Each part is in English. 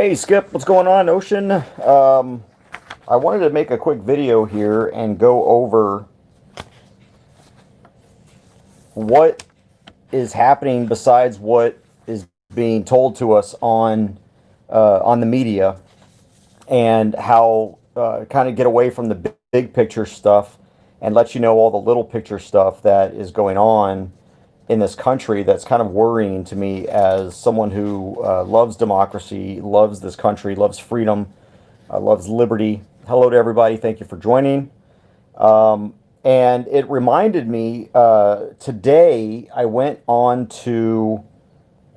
Hey Skip, what's going on, Ocean? I wanted to make a quick video here and go over what is happening besides what is being told to us on the media, and how kind of get away from the big picture stuff and let you know all the little picture stuff that is going on in this country that's kind of worrying to me as someone who loves democracy, loves this country, loves freedom, loves liberty. Hello to everybody. Thank you for joining. And it reminded me today I went on to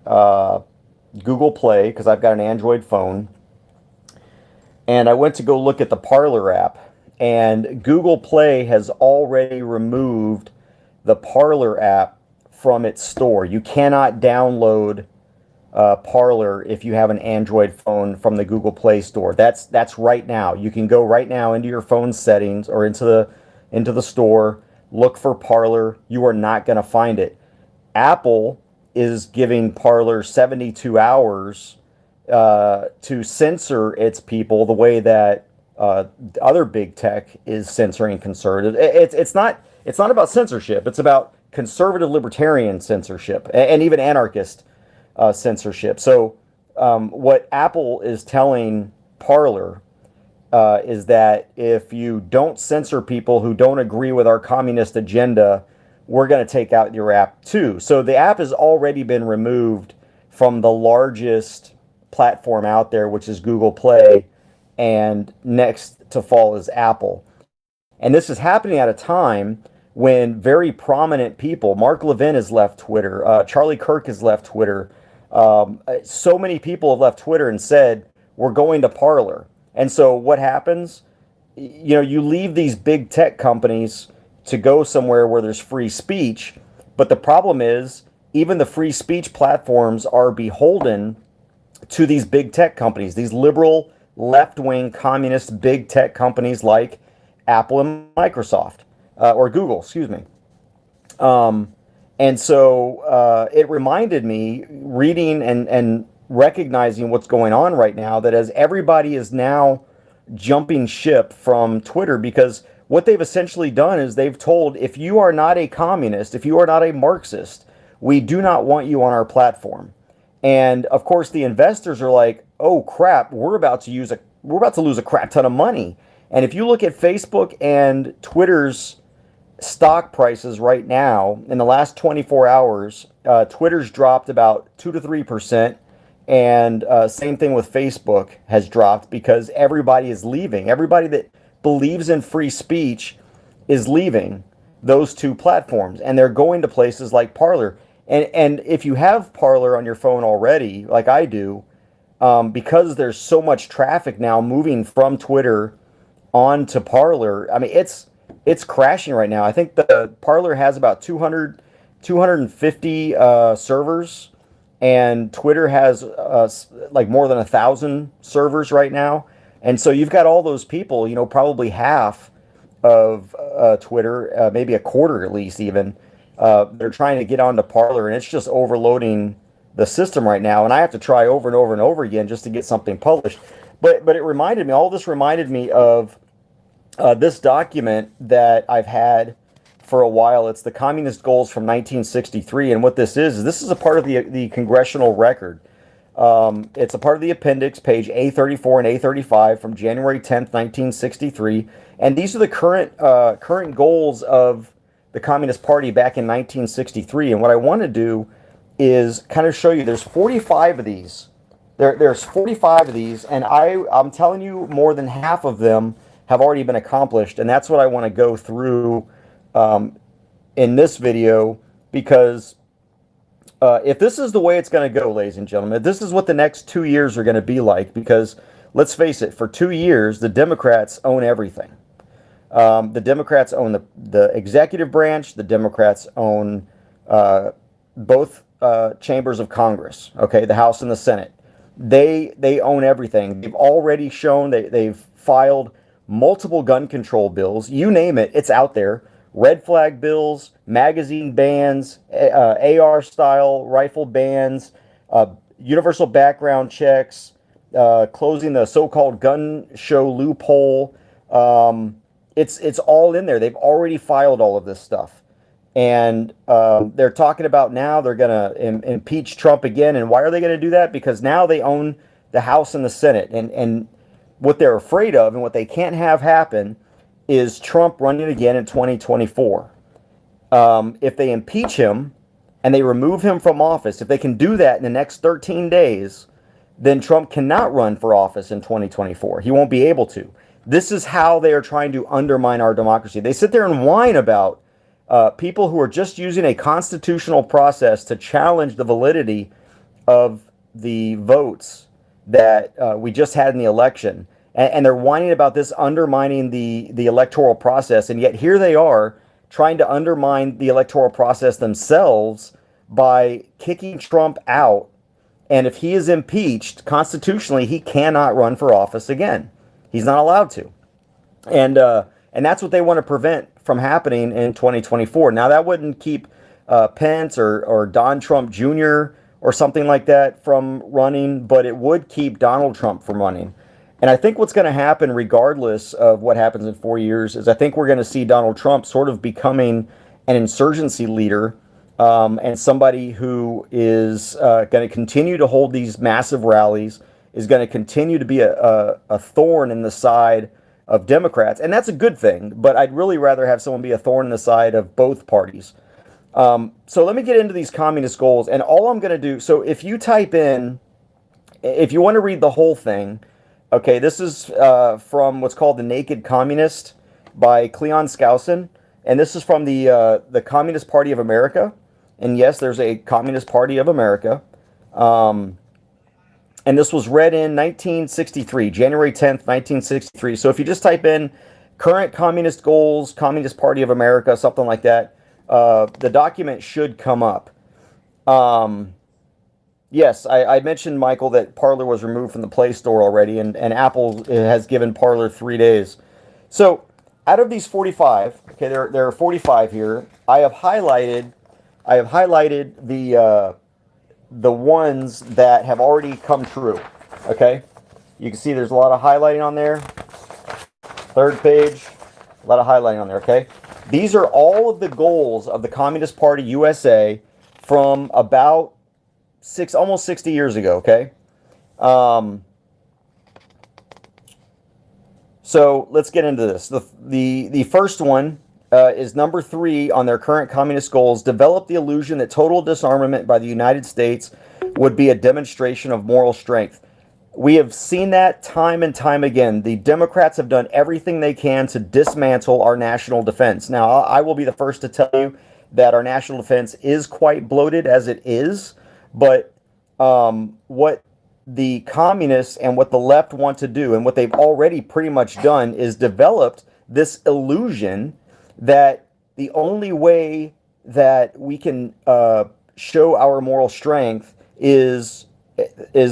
Google Play because I've got an Android phone, and I went to go look at the Parler app. And Google Play has already removed the Parler app from its store. You cannot download Parler if you have an Android phone from the Google Play Store. That's right now. You can go right now into your phone settings or into the store, look for Parler. You are not going to find it. Apple is giving Parler 72 hours to censor its people the way that other big tech is censoring conservative. It's not about censorship. It's about conservative libertarian censorship and even anarchist censorship. So what Apple is telling Parler is that if you don't censor people who don't agree with our communist agenda, we're going to take out your app too. So the app has already been removed from the largest platform out there, which is Google Play, and next to fall is Apple. And this is happening at a time when very prominent people, Mark Levin has left Twitter, Charlie Kirk has left Twitter, so many people have left Twitter and said, we're going to Parler. And so what happens? You leave these big tech companies to go somewhere where there's free speech, but the problem is even the free speech platforms are beholden to these big tech companies, these liberal, left-wing, communist big tech companies like Apple and Microsoft. Or Google, excuse me. And so it reminded me, reading and recognizing what's going on right now, that as everybody is now jumping ship from Twitter, because what they've essentially done is they've told, if you are not a communist, if you are not a Marxist, we do not want you on our platform. And of course, the investors are like, oh crap, we're about to lose a crap ton of money. And if you look at Facebook and Twitter's stock prices right now, in the last 24 hours, Twitter's dropped about 2 to 3%, and same thing with Facebook has dropped because everybody is leaving. Everybody that believes in free speech is leaving those two platforms, and they're going to places like Parler. And if you have Parler on your phone already, like I do, because there's so much traffic now moving from Twitter onto Parler, I mean, it's crashing right now. I think the Parler has about 250 servers, and Twitter has like more than 1,000 servers right now. And so you've got all those people, probably half of Twitter, maybe a quarter at least even, they're trying to get onto Parler, and it's just overloading the system right now. And I have to try over and over and over again just to get something published. But all this reminded me of this document that I've had for a while. It's the Communist Goals from 1963, and what this is a part of the congressional record. It's a part of the appendix, page A34 and A35 from January 10th, 1963, and these are the current goals of the Communist Party back in 1963. And what I want to do is kind of show you. There's 45 of these. There's 45 of these, and I'm telling you, more than half of them have already been accomplished, and that's what I want to go through in this video, because if this is the way it's going to go, ladies and gentlemen, this is what the next 2 years are going to be like, because let's face it, for 2 years, the Democrats own everything. The Democrats own the executive branch. The Democrats own both chambers of Congress, okay, the House and the Senate. They own everything. They've already shown they've filed multiple gun control bills. You name it, it's out there. Red flag bills, magazine bans, AR-style rifle bans, universal background checks, closing the so-called gun show loophole. It's all in there. They've already filed all of this stuff, and they're talking about now they're going to impeach Trump again. And why are they going to do that? Because now they own the House and the Senate, and what they're afraid of and what they can't have happen is Trump running again in 2024. If they impeach him and they remove him from office, if they can do that in the next 13 days, then Trump cannot run for office in 2024. He won't be able to. This is how they are trying to undermine our democracy. They sit there and whine about people who are just using a constitutional process to challenge the validity of the votes that we just had in the election. And they're whining about this undermining the electoral process. And yet here they are trying to undermine the electoral process themselves by kicking Trump out. And if he is impeached constitutionally, he cannot run for office again. He's not allowed to. And that's what they want to prevent from happening in 2024. Now, that wouldn't keep Pence or Don Trump Jr. or something like that from running, but it would keep Donald Trump from running. And I think what's going to happen, regardless of what happens in 4 years, is I think we're going to see Donald Trump sort of becoming an insurgency leader, and somebody who is going to continue to hold these massive rallies, is going to continue to be a thorn in the side of Democrats. And that's a good thing, but I'd really rather have someone be a thorn in the side of both parties. So let me get into these communist goals. And all I'm going to do, so if you type in, if you want to read the whole thing, okay, this is from what's called The Naked Communist by Cleon Skousen. And this is from the Communist Party of America. And yes, there's a Communist Party of America. And this was read in 1963, January 10th, 1963. So if you just type in current communist goals, Communist Party of America, something like that, the document should come up. Yes, I mentioned, Michael, that Parler was removed from the Play Store already, and Apple has given Parler 3 days. So out of these 45, okay, there are 45 here. I have highlighted the ones that have already come true. Okay, you can see there's a lot of highlighting on there. Third page, a lot of highlighting on there. Okay, these are all of the goals of the Communist Party USA from about almost 60 years ago. Okay, so let's get into this. The first one is number 3 on their current communist goals: develop the illusion that total disarmament by the United States would be a demonstration of moral strength. We have seen that time and time again. The Democrats have done everything they can to dismantle our national defense. Now, I will be the first to tell you that our national defense is quite bloated as it is, but what the communists and what the left want to do, and what they've already pretty much done, is developed this illusion that the only way that we can show our moral strength is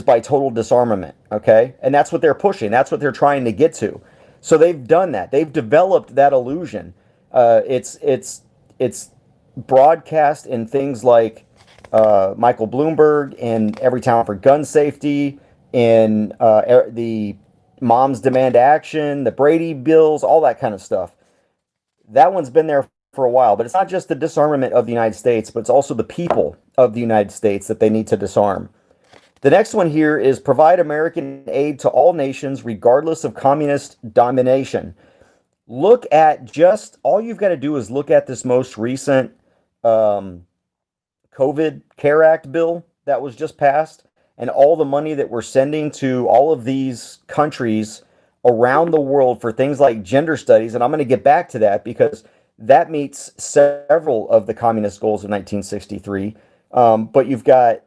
by total disarmament. Okay, and that's what they're pushing. That's what they're trying to get to. So they've done that. They've developed that illusion. It's broadcast in things like Michael Bloomberg, in Every Town for Gun Safety, in the Moms Demand Action, the Brady Bills, all that kind of stuff. That one's been there for a while, but it's not just the disarmament of the United States, but it's also the people of the United States that they need to disarm. The next one here is provide American aid to all nations, regardless of communist domination. Look at all you've got to do is look at this most recent COVID CARE Act bill that was just passed, and all the money that we're sending to all of these countries around the world for things like gender studies. And I'm going to get back to that because that meets several of the communist goals of 1963. But you've got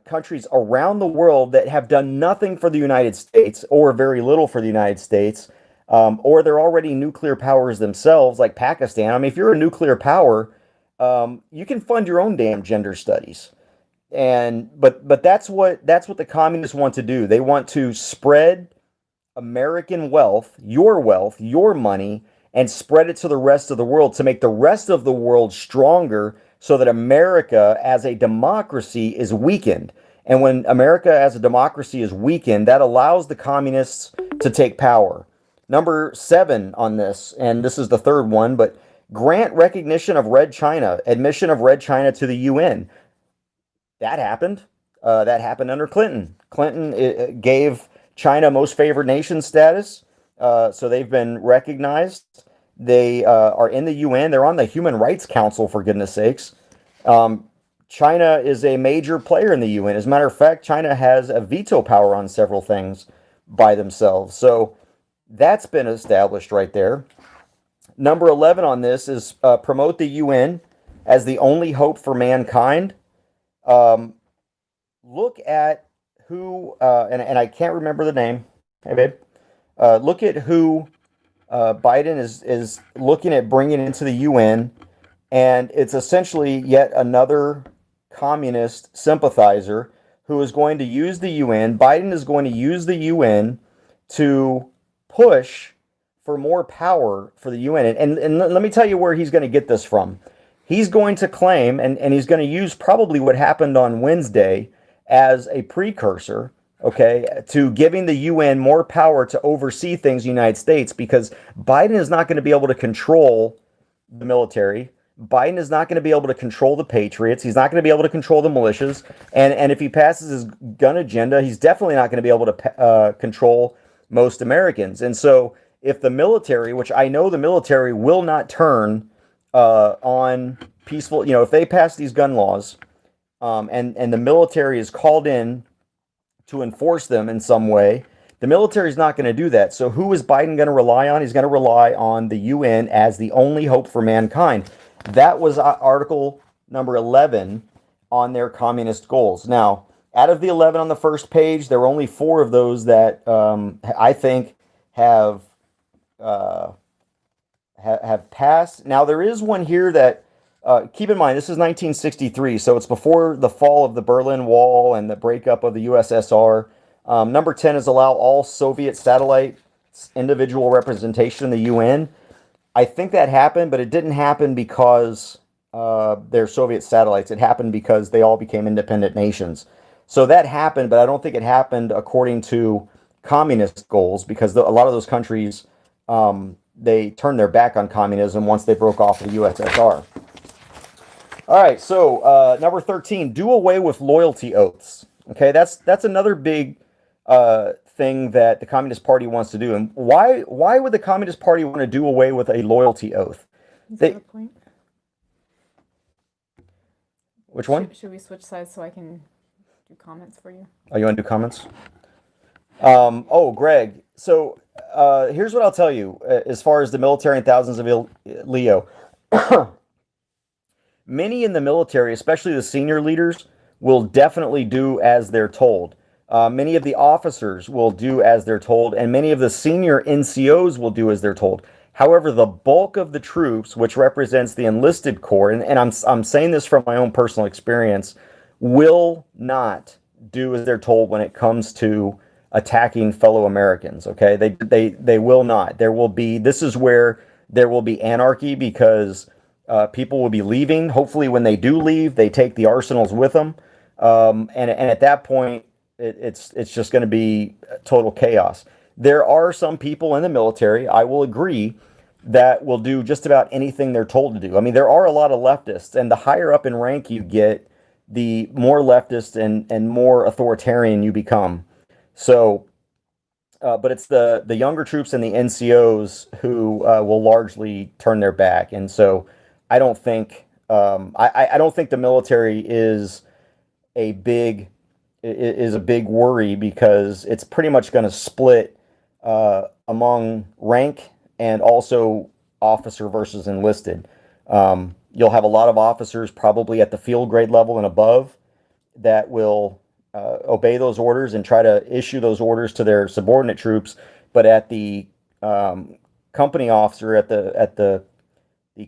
countries around the world that have done nothing for the United States, or very little for the United States, or they're already nuclear powers themselves, like Pakistan. I mean, if you're a nuclear power, you can fund your own damn gender studies. But that's what the communists want to do. They want to spread American wealth, your money, and spread it to the rest of the world to make the rest of the world stronger, so that America as a democracy is weakened. And when America as a democracy is weakened, that allows the communists to take power. Number 7 on this, and this is the third one, but grant recognition of Red China, admission of Red China to the UN. That happened. That happened under Clinton. Clinton gave China most favored nation status, so they've been recognized. They are in the UN. They're on the Human Rights Council, for goodness sakes. China is a major player in the UN. As a matter of fact, China has a veto power on several things by themselves. So that's been established right there. Number 11 on this is promote the UN as the only hope for mankind. Look at who, and I can't remember the name. Hey, babe. Look at who Biden is looking at bringing into the UN, and it's essentially yet another communist sympathizer who is going to use the UN. Biden is going to use the UN to push for more power for the UN. And let me tell you where he's going to get this from. He's going to claim, and he's going to use probably what happened on Wednesday as a precursor, okay, to giving the UN more power to oversee things in the United States, because Biden is not going to be able to control the military. Biden is not going to be able to control the patriots. He's not going to be able to control the militias. And if he passes his gun agenda, he's definitely not going to be able to control most Americans. And so if the military, which I know the military will not turn on peaceful, if they pass these gun laws, and the military is called in to enforce them in some way, the military is not going to do that. So who is Biden going to rely on? He's going to rely on the UN as the only hope for mankind. That was article number 11 on their communist goals. Now, out of the 11 on the first page, there were only 4 of those that I think have passed. Now, there is one here that, keep in mind, this is 1963, so it's before the fall of the Berlin Wall and the breakup of the USSR. Number 10 is allow all Soviet satellites individual representation in the UN. I think that happened, but it didn't happen because they're Soviet satellites. It happened because they all became independent nations. So that happened, but I don't think it happened according to communist goals, because a lot of those countries, they turned their back on communism once they broke off of the USSR. All right, so number 13, do away with loyalty oaths. Okay, that's another big thing that the Communist Party wants to do. And why would the Communist Party want to do away with a loyalty oath? Is that a point? Which one? Should we switch sides so I can do comments for you? Oh, you want to do comments? Greg. So here's what I'll tell you as far as the military and thousands of Leo. Many in the military, especially the senior leaders, will definitely do as they're told. Many of the officers will do as they're told, and many of the senior NCOs will do as they're told. However, the bulk of the troops, which represents the enlisted corps, and I'm saying this from my own personal experience, will not do as they're told when it comes to attacking fellow Americans. Okay, they will not. This is where there will be anarchy, because people will be leaving. Hopefully, when they do leave, they take the arsenals with them, and at that point, it's just going to be total chaos. There are some people in the military, I will agree, that will do just about anything they're told to do. I mean, there are a lot of leftists, and the higher up in rank you get, the more leftist and more authoritarian you become. So, but it's the younger troops and the NCOs who will largely turn their back. And so I don't think I don't think the military is a big worry, because it's pretty much going to split among rank and also officer versus enlisted. You'll have a lot of officers probably at the field grade level and above that will obey those orders and try to issue those orders to their subordinate troops. But at the company officer, at the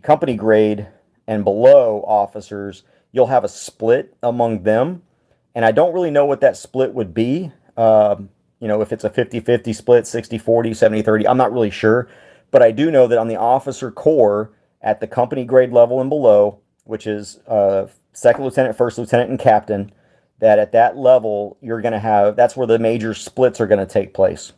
company grade and below officers, you'll have a split among them. And I don't really know what that split would be. If it's a 50-50 split, 60-40, 70-30, I'm not really sure. But I do know that on the officer corps at the company grade level and below, which is second lieutenant, first lieutenant, and captain, that at that level, that's where the major splits are going to take place.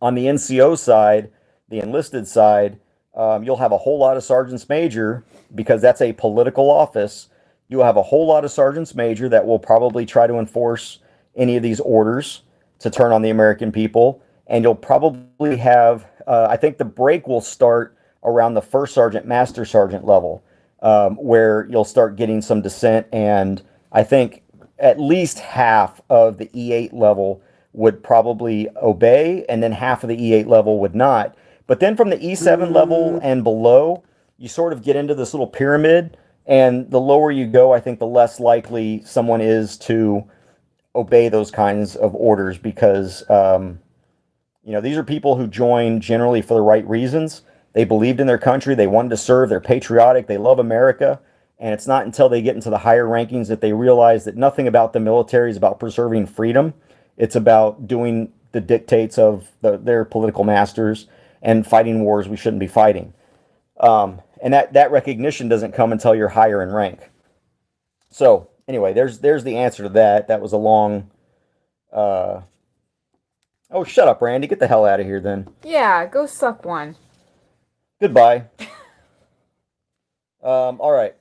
On the NCO side, the enlisted side, you'll have a whole lot of sergeants major because that's a political office. You'll have a whole lot of sergeants major that will probably try to enforce any of these orders to turn on the American people. And you'll probably have, I think the break will start around the first sergeant, master sergeant level, where you'll start getting some dissent. And I think at least half of the E8 level would probably obey, and then half of the E8 level would not. But then from the E7 level and below, you sort of get into this little pyramid, and the lower you go, I think the less likely someone is to obey those kinds of orders because, these are people who join generally for the right reasons. They believed in their country. They wanted to serve. They're patriotic. They love America. And it's not until they get into the higher rankings that they realize that nothing about the military is about preserving freedom. It's about doing the dictates of their political masters and fighting wars we shouldn't be fighting. And that recognition doesn't come until you're higher in rank. So anyway, there's the answer to that. That was a long... Oh, shut up, Randy. Get the hell out of here then. Yeah, go suck one. Goodbye. All right.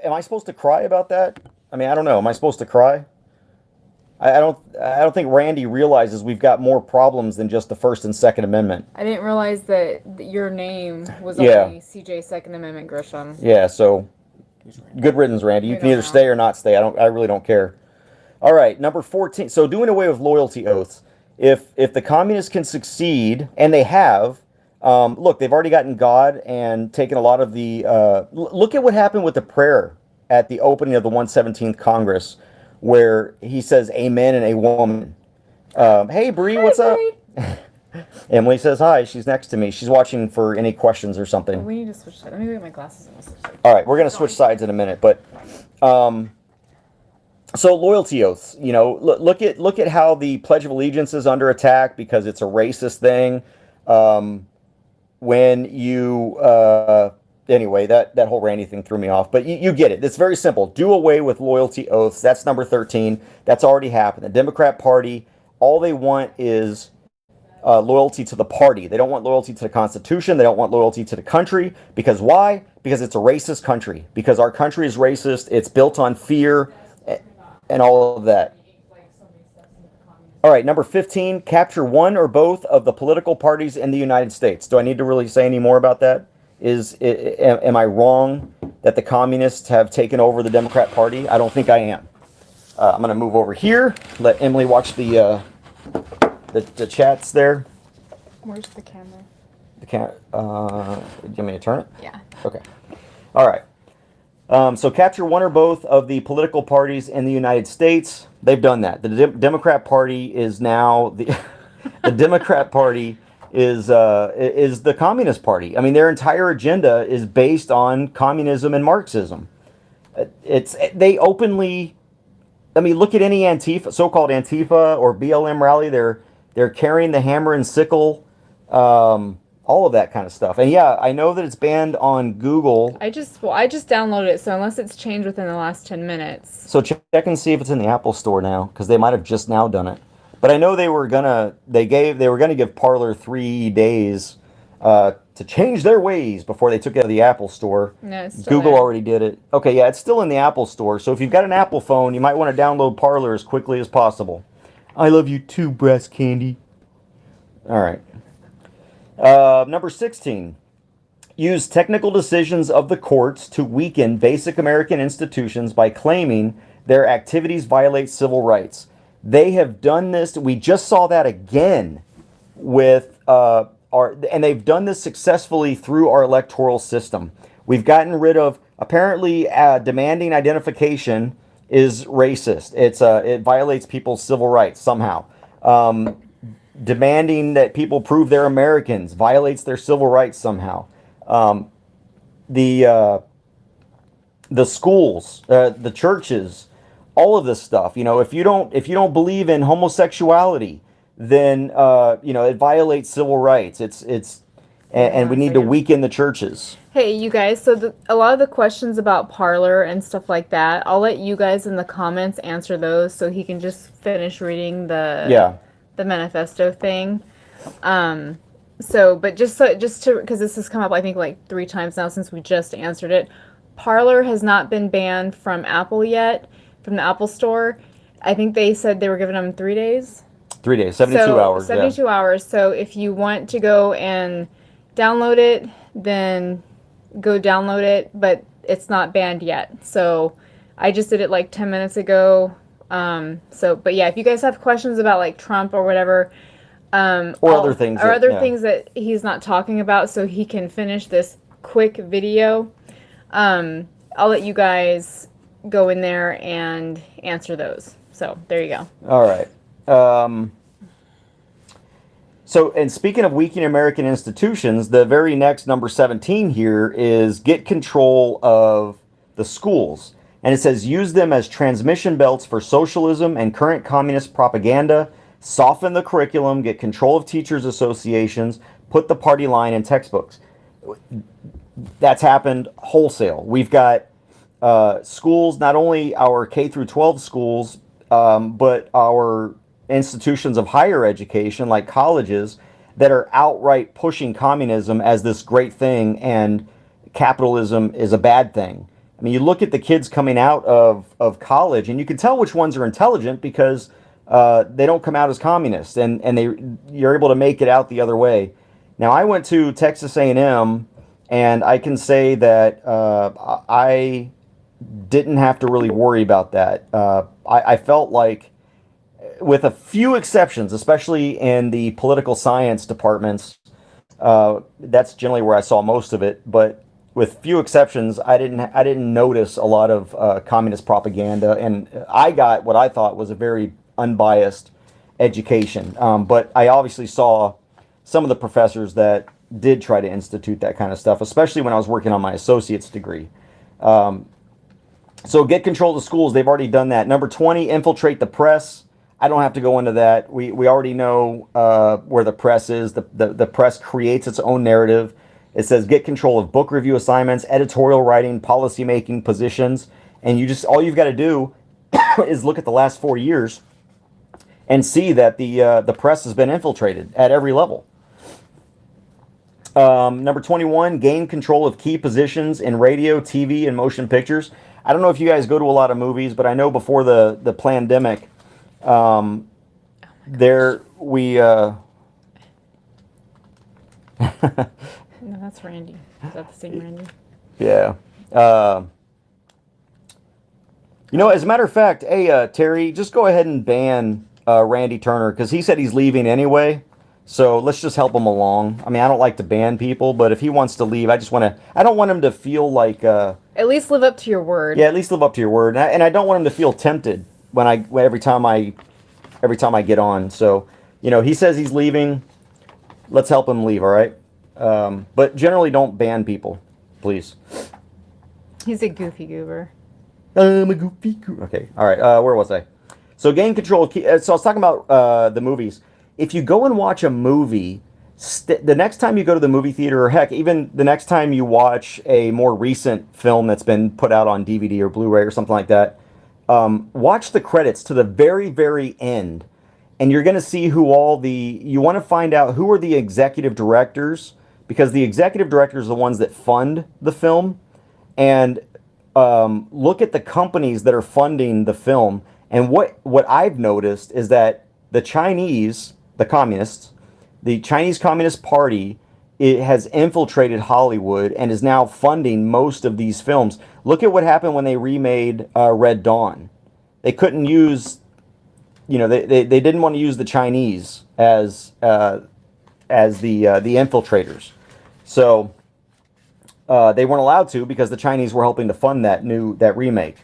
Am I supposed to cry about that? I mean, I don't know. Am I supposed to cry? I don't think Randy realizes we've got more problems than just the First and Second Amendment. I didn't realize that your name was Yeah. only CJ Second Amendment Grisham. Yeah, so good riddance, Randy. You can either stay or not stay. I really don't care. All right, number 14. So doing away with loyalty oaths. If the communists can succeed, and they have, look, they've already gotten God and taken a lot of the... look at what happened with the prayer at the opening of the 117th Congress, where he says amen and a woman. Hey, Bree, what's up? Emily says hi. She's next to me. She's watching for any questions or something. We need to switch sides. Let me go get my glasses and we'll switch sides. All right, we're going to switch sides in a minute, but... So loyalty oaths, look at how the Pledge of Allegiance is under attack because it's a racist thing. When you, anyway, that whole Randy thing threw me off, but you get it. It's very simple. Do away with loyalty oaths. That's number 13. That's already happened. The Democrat Party, all they want is loyalty to the party. They don't want loyalty to the Constitution. They don't want loyalty to the country. Because why? Because it's a racist country. Because our country is racist. It's built on fear and all of that. All right, number 15, capture one or both of the political parties in the United States. Do I need to really say any more about that? Am I wrong that the communists have taken over the Democrat Party? I don't think I am. I'm going to move over here, let Emily watch the chats there. Where's the camera? Do you want me to turn it? Yeah. Okay. All right. So capture one or both of the political parties in the United States. They've done that. The Democrat Party is now the Democrat Party is the Communist Party. I mean, their entire agenda is based on communism and Marxism. They openly. I mean, look at any Antifa, so-called Antifa or BLM rally. They're carrying the hammer and sickle. All of that kind of stuff. And yeah, I know that it's banned on Google. I just downloaded it, so unless it's changed within the last 10 minutes. So check and see if it's in the Apple Store now, because they might have just now done it. But I know they were gonna give Parler 3 days to change their ways before they took it out of the Apple Store. No, it's still Google there. already did it. Okay, yeah, it's still in the Apple Store. So if you've got an Apple phone, you might want to download Parler as quickly as possible. I love you too, breast candy. All right. Number 16, use technical decisions of the courts to weaken basic American institutions by claiming their activities violate civil rights. They have done this. We just saw that again with and they've done this successfully through our electoral system. We've gotten rid of, apparently, demanding identification is racist. It violates people's civil rights somehow. Demanding that people prove they're Americans violates their civil rights somehow. The schools, the churches, all of this stuff. If you don't believe in homosexuality, then it violates civil rights. and we need to weaken the churches. Hey, you guys, so a lot of the questions about Parler and stuff like that, I'll let you guys in the comments answer those so he can just finish reading the manifesto thing. But just to, because this has come up, I think, like 3 times now since we just answered it. Parler has not been banned from Apple yet, from the Apple Store. I think they said they were giving them 3 days. 3 days, 72 hours. 72 hours. So if you want to go and download it, then go download it, but it's not banned yet. So I just did it like 10 minutes ago. But yeah, if you guys have questions about like Trump or whatever, or other things that he's not talking about, so he can finish this quick video, I'll let you guys go in there and answer those. So there you go. All right. And speaking of weakening American institutions, the very next number 17 here is get control of the schools. And it says use them as transmission belts for socialism and current communist propaganda, soften the curriculum, get control of teachers' associations, put the party line in textbooks. That's happened wholesale. We've got schools, not only our K through 12 schools, but our institutions of higher education like colleges that are outright pushing communism as this great thing and capitalism is a bad thing. I mean, you look at the kids coming out of college and you can tell which ones are intelligent because they don't come out as communists and you're able to make it out the other way. Now, I went to Texas A&M and I can say that I didn't have to really worry about that. I felt like, with a few exceptions, especially in the political science departments, that's generally where I saw most of it. But with few exceptions, I didn't notice a lot of communist propaganda, and I got what I thought was a very unbiased education. But I obviously saw some of the professors that did try to institute that kind of stuff, especially when I was working on my associate's degree. So get control of the schools. They've already done that. Number 20, infiltrate the press. I don't have to go into that. We already know where the press is. The press creates its own narrative. It says get control of book review assignments, editorial writing, policy making positions, and all you've got to do is look at the last 4 years and see that the press has been infiltrated at every level. Number 21, gain control of key positions in radio, TV, and motion pictures. I don't know if you guys go to a lot of movies, but I know before the pandemic, no, that's Randy. Is that the same Randy? Yeah. As a matter of fact, hey, Terry, just go ahead and ban Randy Turner because he said he's leaving anyway. So let's just help him along. I mean, I don't like to ban people, but if he wants to leave, I don't want him to feel like... at least live up to your word. Yeah, at least live up to your word. And I don't want him to feel tempted every time I get on. So, he says he's leaving. Let's help him leave, all right? But generally don't ban people, please. He's a goofy goober. I'm a goofy goober. Okay, all right, where was I? So gain control. So I was talking about the movies. If you go and watch a movie, the next time you go to the movie theater, or heck, even the next time you watch a more recent film that's been put out on DVD or Blu-ray or something like that, watch the credits to the very, very end, and you're going to see you want to find out who are the executive directors, because the executive directors are the ones that fund the film, and look at the companies that are funding the film. And what I've noticed is that the Chinese, the communists, the Chinese Communist Party, it has infiltrated Hollywood and is now funding most of these films. Look at what happened when they remade Red Dawn. They couldn't use, they didn't want to use the Chinese as the infiltrators. So they weren't allowed to because the Chinese were helping to fund that remake.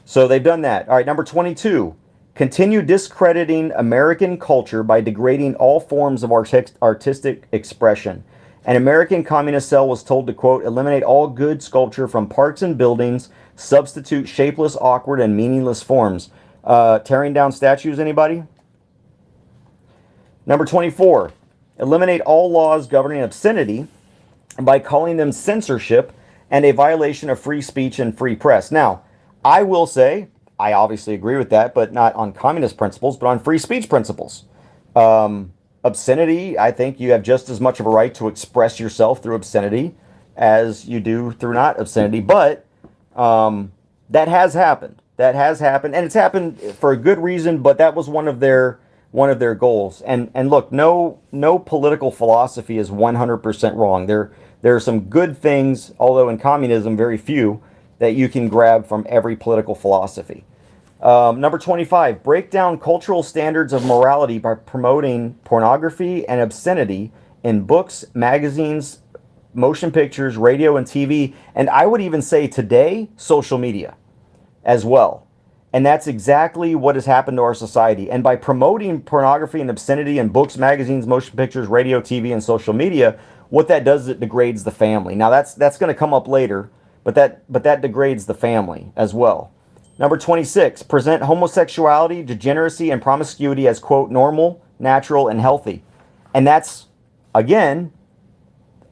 So they've done that. All right, number 22. Continue discrediting American culture by degrading all forms of artistic expression. An American communist cell was told to, quote, eliminate all good sculpture from parks and buildings, substitute shapeless, awkward, and meaningless forms. Tearing down statues, anybody? Number 24, eliminate all laws governing obscenity by calling them censorship and a violation of free speech and free press. Now, I will say, I obviously agree with that, but not on communist principles, but on free speech principles. Obscenity, I think you have just as much of a right to express yourself through obscenity as you do through not obscenity. But that has happened. That has happened, and it's happened for a good reason. But that was one of their goals. And look, no political philosophy is 100% wrong. There are some good things, although in communism, very few, that you can grab from every political philosophy. Number 25, break down cultural standards of morality by promoting pornography and obscenity in books, magazines, motion pictures, radio, and TV. And I would even say today, social media as well. And that's exactly what has happened to our society. And by promoting pornography and obscenity in books, magazines, motion pictures, radio, TV, and social media, what that does is it degrades the family. Now that's going to come up later, but that degrades the family as well. Number 26, present homosexuality, degeneracy, and promiscuity as, quote, normal, natural, and healthy. And that's, again,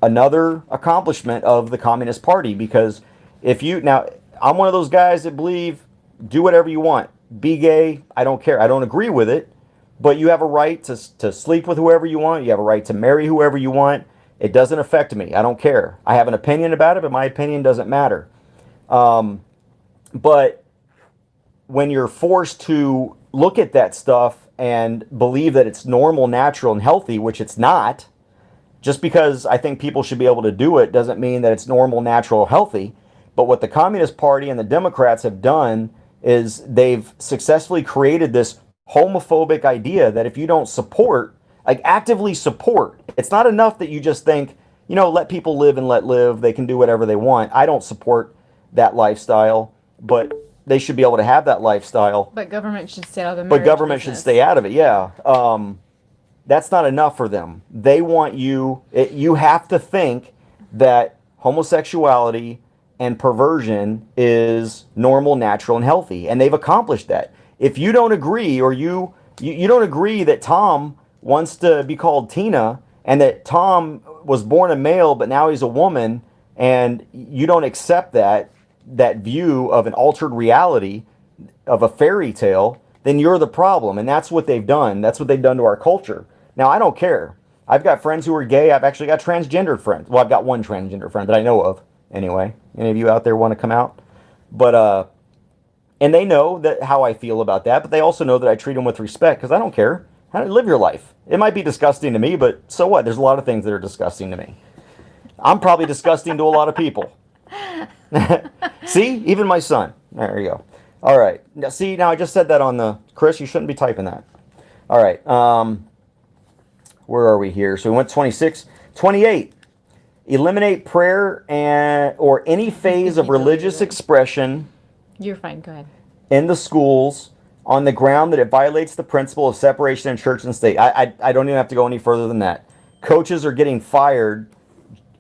another accomplishment of the Communist Party, because now, I'm one of those guys that believe, do whatever you want. Be gay, I don't care. I don't agree with it, but you have a right to sleep with whoever you want. You have a right to marry whoever you want. It doesn't affect me. I don't care. I have an opinion about it, but my opinion doesn't matter. But when you're forced to look at that stuff and believe that it's normal, natural, and healthy, which it's not, just because I think people should be able to do it doesn't mean that it's normal, natural, healthy. But what the Communist Party and the Democrats have done is they've successfully created this homophobic idea that if you don't support, like actively support, it's not enough that you just think, let people live and let live. They can do whatever they want. I don't support that lifestyle, but they should be able to have that lifestyle. But government should stay out of the But government should stay out of it, yeah. That's not enough for them. They want you have to think that homosexuality and perversion is normal, natural, and healthy. And they've accomplished that. If you don't agree, or you don't agree that Tom wants to be called Tina, and that Tom was born a male but now he's a woman, and you don't accept that view of an altered reality, of a fairy tale, then you're the problem. And that's what they've done. That's what they've done to our culture. Now, I don't care. I've got friends who are gay. I've actually got transgendered friends. Well, I've got one transgender friend that I know of. Anyway, any of you out there want to come out? But, and they know how I feel about that, but they also know that I treat them with respect, because I don't care. How to live your life. It might be disgusting to me, but so what? There's a lot of things that are disgusting to me. I'm probably disgusting to a lot of people. See? Even my son. There you go. All right. Now, see, now I just said that on the... Chris, you shouldn't be typing that. All right. Where are we here? So we went 26. 28. Eliminate prayer or any phase of religious expression... You're fine. Go ahead. ...in the schools on the ground that it violates the principle of separation of church and state. I don't even have to go any further than that. Coaches are getting fired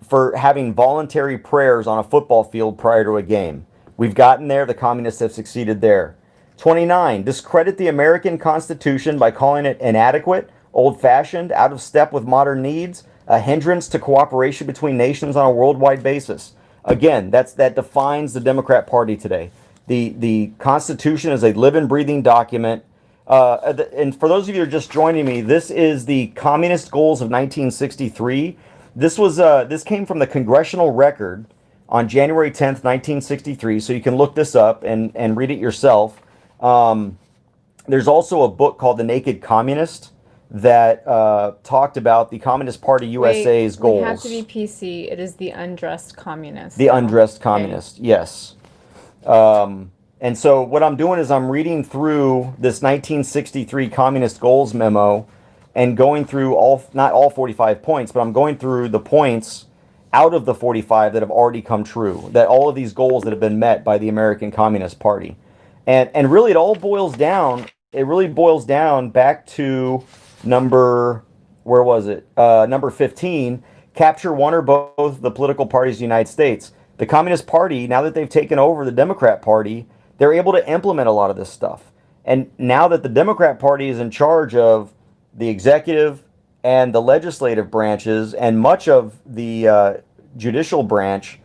for having voluntary prayers on a football field prior to a game. We've gotten there. The communists have succeeded there. 29. Discredit the American Constitution by calling it inadequate, old-fashioned, out of step with modern needs, a hindrance to cooperation between nations on a worldwide basis. Again, that defines the Democrat Party today. The Constitution is a living, breathing document. And for those of you who are just joining me, this is the Communist Goals of 1963. This came from the Congressional Record on January 10th, 1963, so you can look this up and read it yourself. There's also a book called The Naked Communist that talked about the Communist Party USA's goals. We have to be PC. It is the undressed communist. The undressed communist, yes. And so what I'm doing is I'm reading through this 1963 Communist Goals memo and going through not all 45 points, but I'm going through the points out of the 45 that have already come true, that all of these goals that have been met by the American Communist Party. And really it boils down back to number 15, capture one or both the political parties of the United States. The Communist Party, now that they've taken over the Democrat Party, they're able to implement a lot of this stuff. And now that the Democrat Party is in charge of the executive and the legislative branches and much of the judicial branch.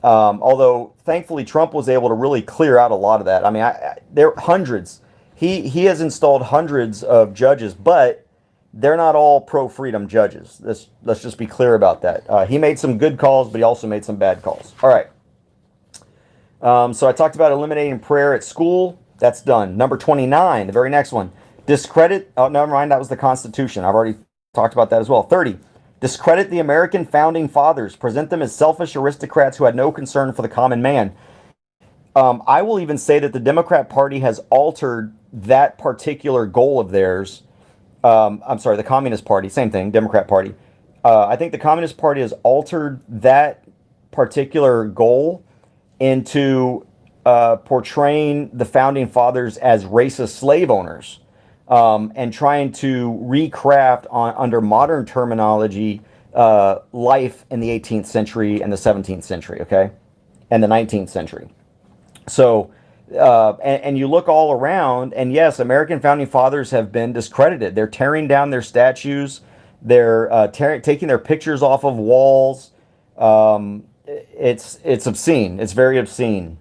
Although thankfully Trump was able to really clear out a lot of that. I mean, there are hundreds. He has installed hundreds of judges, but they're not all pro-freedom judges. Let's just be clear about that. He made some good calls, but he also made some bad calls. All right. So I talked about eliminating prayer at school. That's done. Number 29, the very next one. Discredit. Oh, never mind. That was the Constitution. I've already talked about that as well. 30. Discredit the American founding fathers. Present them as selfish aristocrats who had no concern for the common man. I will even say that the Democrat Party has altered that particular goal of theirs. I'm sorry, the Communist Party. Same thing, Democrat Party. I think the Communist Party has altered that particular goal into portraying the founding fathers as racist slave owners, and trying to recraft under modern terminology life in the 18th century and the 17th century, okay, and the 19th century. So, and you look all around, and yes, American founding fathers have been discredited. They're tearing down their statues. They're taking their pictures off of walls. It's obscene. It's very obscene.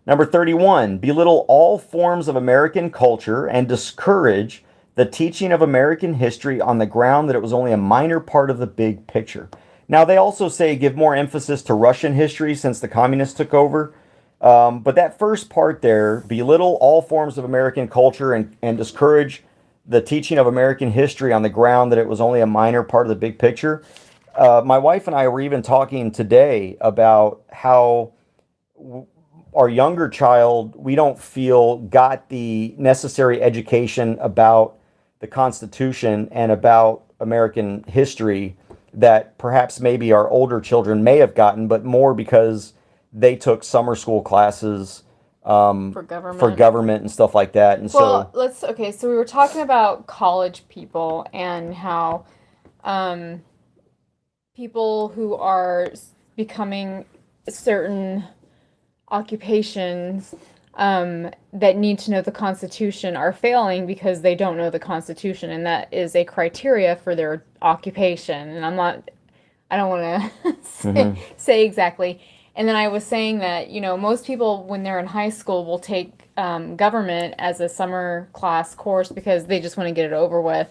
Number 31, belittle all forms of American culture and discourage the teaching of American history on the ground that it was only a minor part of the big picture. Now, they also say give more emphasis to Russian history since the communists took over. But that first part there, belittle all forms of American culture and discourage the teaching of American history on the ground that it was only a minor part of the big picture. My wife and I were even talking today about how our younger child, we don't feel got the necessary education about the Constitution and about American history that perhaps maybe our older children may have gotten, but more because they took summer school classes for government and stuff like that. And so we were talking about college people and how people who are becoming certain occupations that need to know the Constitution are failing because they don't know the Constitution, and that is a criteria for their occupation. And I don't want to say exactly. And then I was saying that, most people when they're in high school will take government as a summer class course because they just want to get it over with.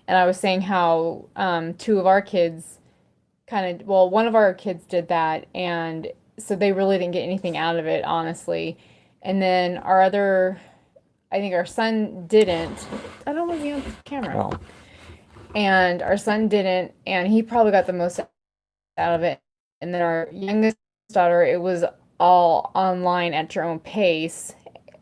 And I was saying how two of our kids one of our kids did that, and so they really didn't get anything out of it, honestly. And then I think our son didn't. I don't want to be on camera. Oh. And our son didn't, and he probably got the most out of it. And then our youngest daughter, it was all online at your own pace.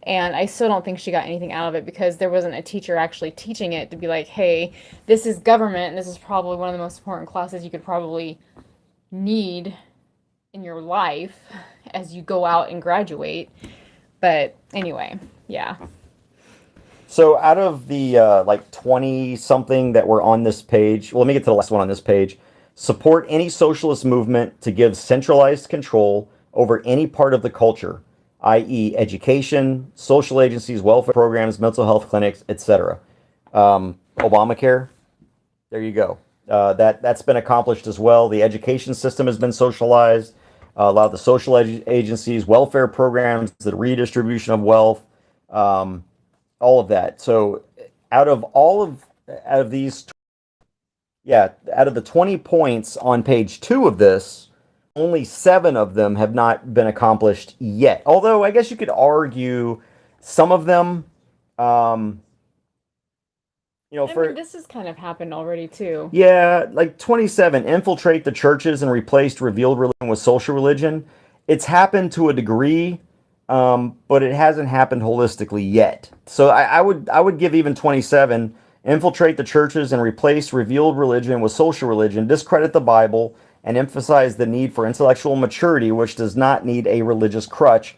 And I still don't think she got anything out of it because there wasn't a teacher actually teaching it to be like, hey, this is government, and this is probably one of the most important classes you could probably need in your life as you go out and graduate. But anyway, yeah. So out of the 20-something that were on this page, well, let me get to the last one on this page. Support any socialist movement to give centralized control over any part of the culture, i.e. education, social agencies, welfare programs, mental health clinics, etc. Obamacare, there you go. That's been accomplished as well. The education system has been socialized. A lot of the social agencies, welfare programs, the redistribution of wealth, all of that. So out of the 20 points on page 2 of this, only 7 of them have not been accomplished yet. Although I guess you could argue some of them, this has kind of happened already too. Yeah, like 27, infiltrate the churches and replaced revealed religion with social religion. It's happened to a degree, but it hasn't happened holistically yet. So I would give even 27, infiltrate the churches and replace revealed religion with social religion, discredit the Bible, and emphasize the need for intellectual maturity, which does not need a religious crutch,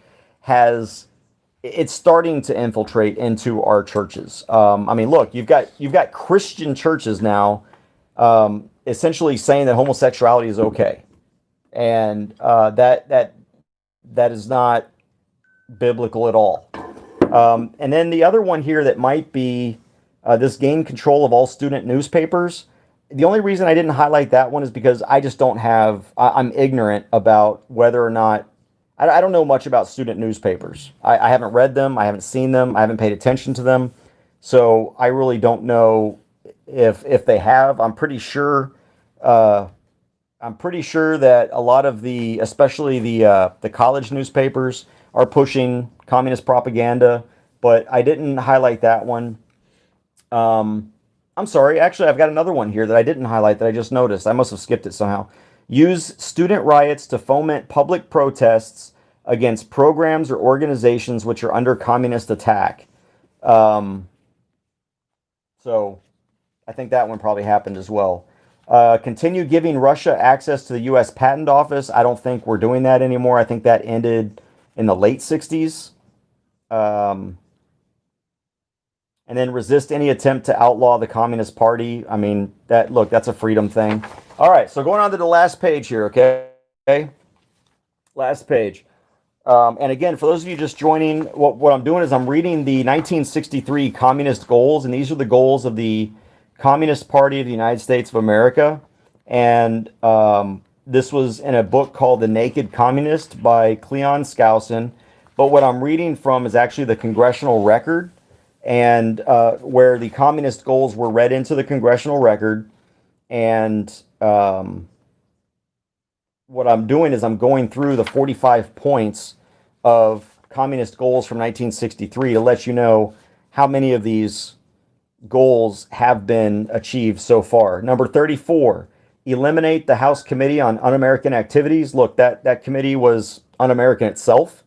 it's starting to infiltrate into our churches. Look, you've got Christian churches now essentially saying that homosexuality is okay, and that is not biblical at all. And then the other one here that might be this gain control of all student newspapers. the only reason I didn't highlight that one is because I just don't have, I'm ignorant about whether or not, I don't know much about student newspapers. I haven't read them, I haven't seen them, I haven't paid attention to them. So I really don't know if they have. Uh, I'm pretty sure that a lot of the, especially the college newspapers, are pushing communist propaganda, but I didn't highlight that one. I'm sorry, actually, I've got another one here that I didn't highlight that I just noticed. I must have skipped it somehow. Use student riots to foment public protests against programs or organizations which are under communist attack. Um, so I think that one probably happened as well. Continue giving Russia access to the U.S. Patent Office. I don't think we're doing that anymore. I think that ended in the late 60s. And then resist any attempt to outlaw the Communist Party. I mean, that's a freedom thing. All right, so going on to the last page here, okay? Last page. And again, for those of you just joining, what I'm doing is I'm reading the 1963 Communist Goals, and these are the goals of the Communist Party of the United States of America. And this was in a book called The Naked Communist by Cleon Skousen. But what I'm reading from is actually the Congressional Record, and where the communist goals were read into the Congressional Record. And what I'm doing is I'm going through the 45 points of communist goals from 1963 to let you know how many of these goals have been achieved so far. Number 34, eliminate the House Committee on Un-American Activities. Look, that committee was un-American itself,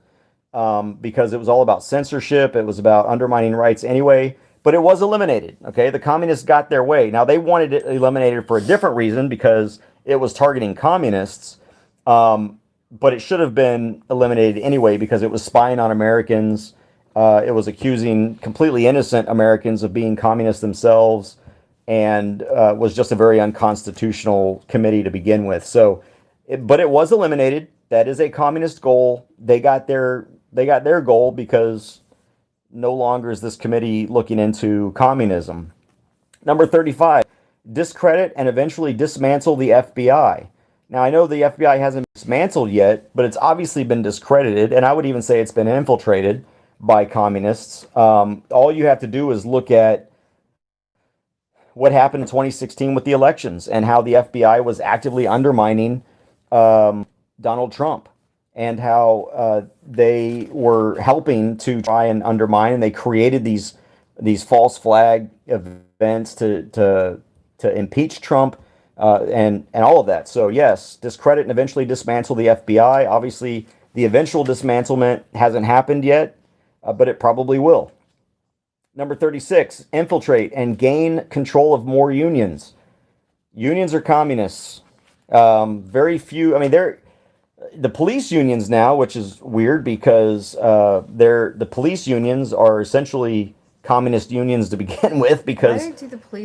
because it was all about censorship. It was about undermining rights anyway, but it was eliminated. Okay, the communists got their way. Now, they wanted it eliminated for a different reason, because it was targeting communists, but it should have been eliminated anyway because it was spying on Americans. It was accusing completely innocent Americans of being communists themselves, and was just a very unconstitutional committee to begin with. So, but it was eliminated. That is a communist goal. They got their goal because no longer is this committee looking into communism. Number 35, discredit and eventually dismantle the FBI. Now, I know the FBI hasn't been dismantled yet, but it's obviously been discredited, and I would even say it's been infiltrated by communists. All you have to do is look at what happened in 2016 with the elections and how the FBI was actively undermining Donald Trump, and how they were helping to try and undermine, and they created these false flag events to impeach Trump, and all of that. So yes, discredit and eventually dismantle the FBI. Obviously, the eventual dismantlement hasn't happened yet, but it probably will. Number 36, infiltrate and gain control of more unions. Unions are communists. Very few. I mean, the police unions now, which is weird because the police unions are essentially communist unions to begin with, because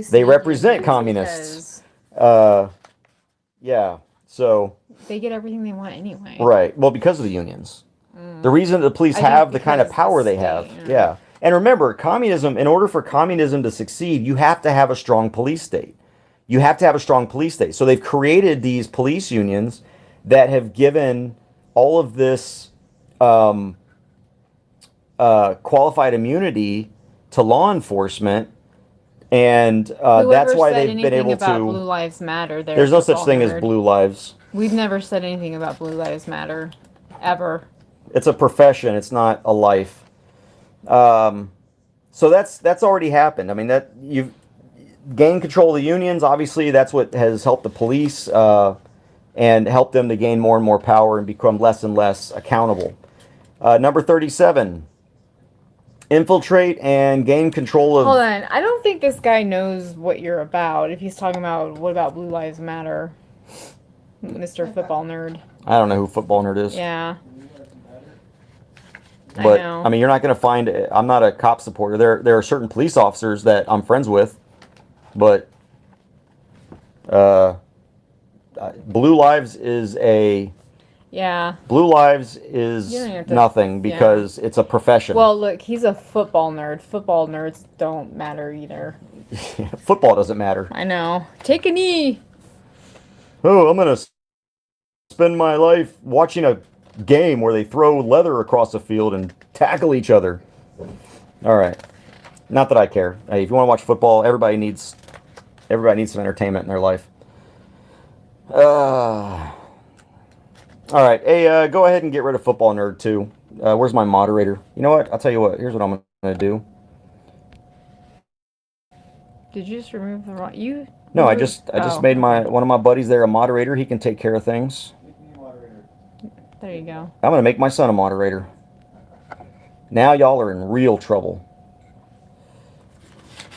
they represent communists. Yeah, so they get everything they want anyway. Right. Well, because of the unions. The reason the police have the kind of power they have. Yeah. And remember, communism, in order for communism to succeed, you have to have a strong police state. You have to have a strong police state. So they've created these police unions that have given all of this qualified immunity to law enforcement, and that's why they've been able to. Blue Lives Matter. There's no such thing as blue lives. We've never said anything about Blue Lives Matter, ever. It's a profession. It's not a life. So that's already happened. I mean, that you've gained control of the unions. Obviously, that's what has helped the police and helped them to gain more and more power and become less and less accountable. Number 37, infiltrate and gain control of... Hold on. I don't think this guy knows what you're about. If he's talking about, what about Blue Lives Matter? Mr. Football Nerd. I don't know who Football Nerd is. Yeah. But, I mean, you're not going to find... I'm not a cop supporter. There are certain police officers that I'm friends with, but... Blue Lives is a... Yeah. Blue Lives is nothing because it's a profession. Well, look, he's a football nerd. Football nerds don't matter either. Football doesn't matter. I know. Take a knee. Oh, I'm gonna spend my life watching a game where they throw leather across the field and tackle each other. All right. Not that I care. Hey, if you want to watch football, everybody needs some entertainment in their life. All right. Hey, go ahead and get rid of Football Nerd too. Where's my moderator? You know what? I'll tell you what. Here's what I'm gonna do. Did you just remove the wrong? You? No, I just made one of my buddies there a moderator. He can take care of things. There you go. I'm gonna make my son a moderator. Now y'all are in real trouble.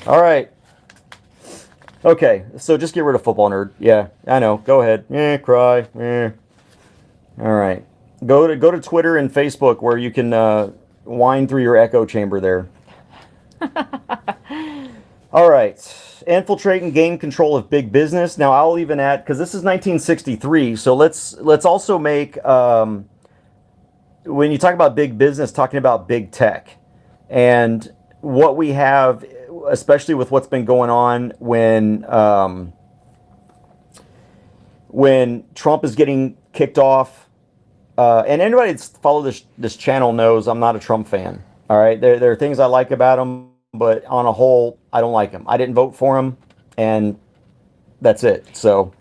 All right. Okay, so just get rid of Football Nerd. Yeah, I know. Go ahead. Cry. All right. Go to Twitter and Facebook where you can whine through your echo chamber there. All right. Infiltrate and gain control of big business. Now I'll even add, because this is 1963, so let's also make when you talk about big business, talking about big tech and what we have, especially with what's been going on when Trump is getting kicked off. And anybody that's followed this channel knows I'm not a Trump fan. All right, there are things I like about him, but on a whole, I don't like him. I didn't vote for him, and that's it. So,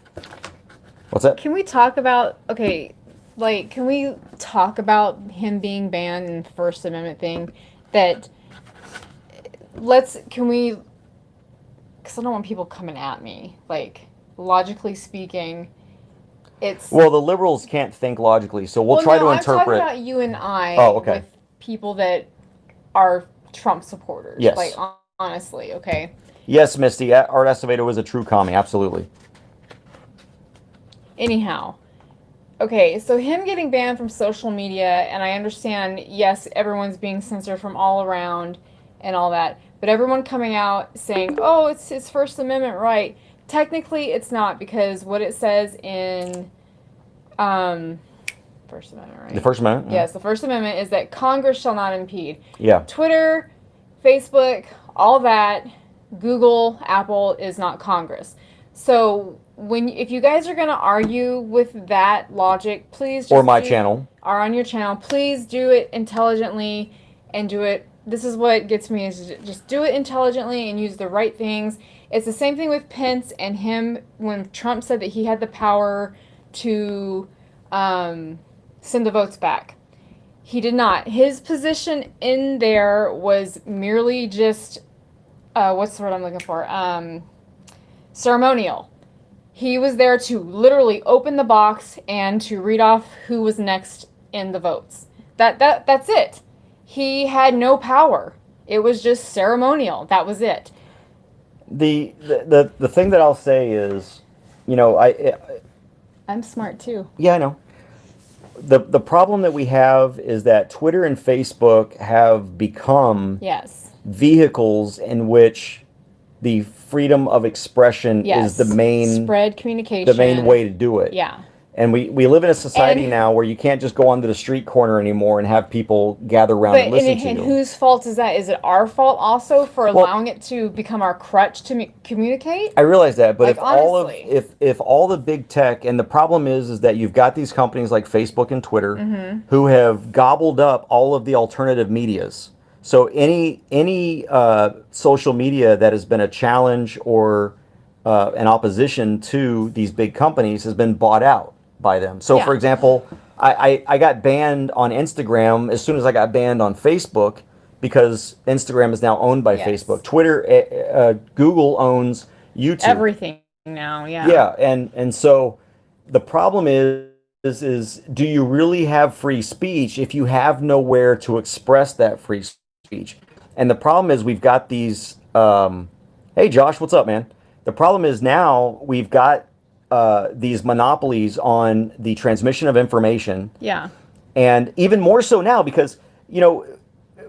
what's that? Can we talk about can we talk about him being banned and First Amendment thing? Because I don't want people coming at me. Like, logically speaking, well, the liberals can't think logically, so we'll try to interpret. I'm talking about you and I. Oh, okay. With people that are Trump supporters. Yes. Like, honestly, okay? Yes, Misty. Art Acevedo is a true commie. Absolutely. Anyhow. Okay, so him getting banned from social media, and I understand, yes, everyone's being censored from all around and all that, but everyone coming out saying, oh, it's his First Amendment right. Technically, it's not, because what it says in First Amendment, right? The First Amendment? Yes, the First Amendment is that Congress shall not impede. Yeah. Twitter, Facebook, all that, Google, Apple is not Congress. So if you guys are going to argue with that logic, please just or my channel. Or on your channel, please do it intelligently and do it. This is what gets me, is just do it intelligently and use the right things. It's the same thing with Pence and him when Trump said that he had the power to send the votes back. He did not. His position in there was merely just, what's the word I'm looking for? Ceremonial. He was there to literally open the box and to read off who was next in the votes. That's it. He had no power. It was just ceremonial. That was it. The thing that I'll say is, I'm smart too. Yeah, I know. The problem that we have is that Twitter and Facebook have become vehicles in which the freedom of expression is the main spread communication, the main way to do it. Yeah. And we live in a society now where you can't just go onto the street corner anymore and have people gather around and listen to you. And whose fault is that? Is it our fault also for allowing it to become our crutch to communicate? I realize that, but like, if all the big tech, and the problem is that you've got these companies like Facebook and Twitter who have gobbled up all of the alternative medias. So any social media that has been a challenge or an opposition to these big companies has been bought out by them. So, for example, I got banned on Instagram as soon as I got banned on Facebook because Instagram is now owned by Facebook. Twitter, Google owns YouTube. Everything now, Yeah, and so the problem is do you really have free speech if you have nowhere to express that free speech? And the problem is we've got these. Hey, Josh, what's up, man? The problem is now we've got these monopolies on the transmission of information. Yeah. And even more so now because,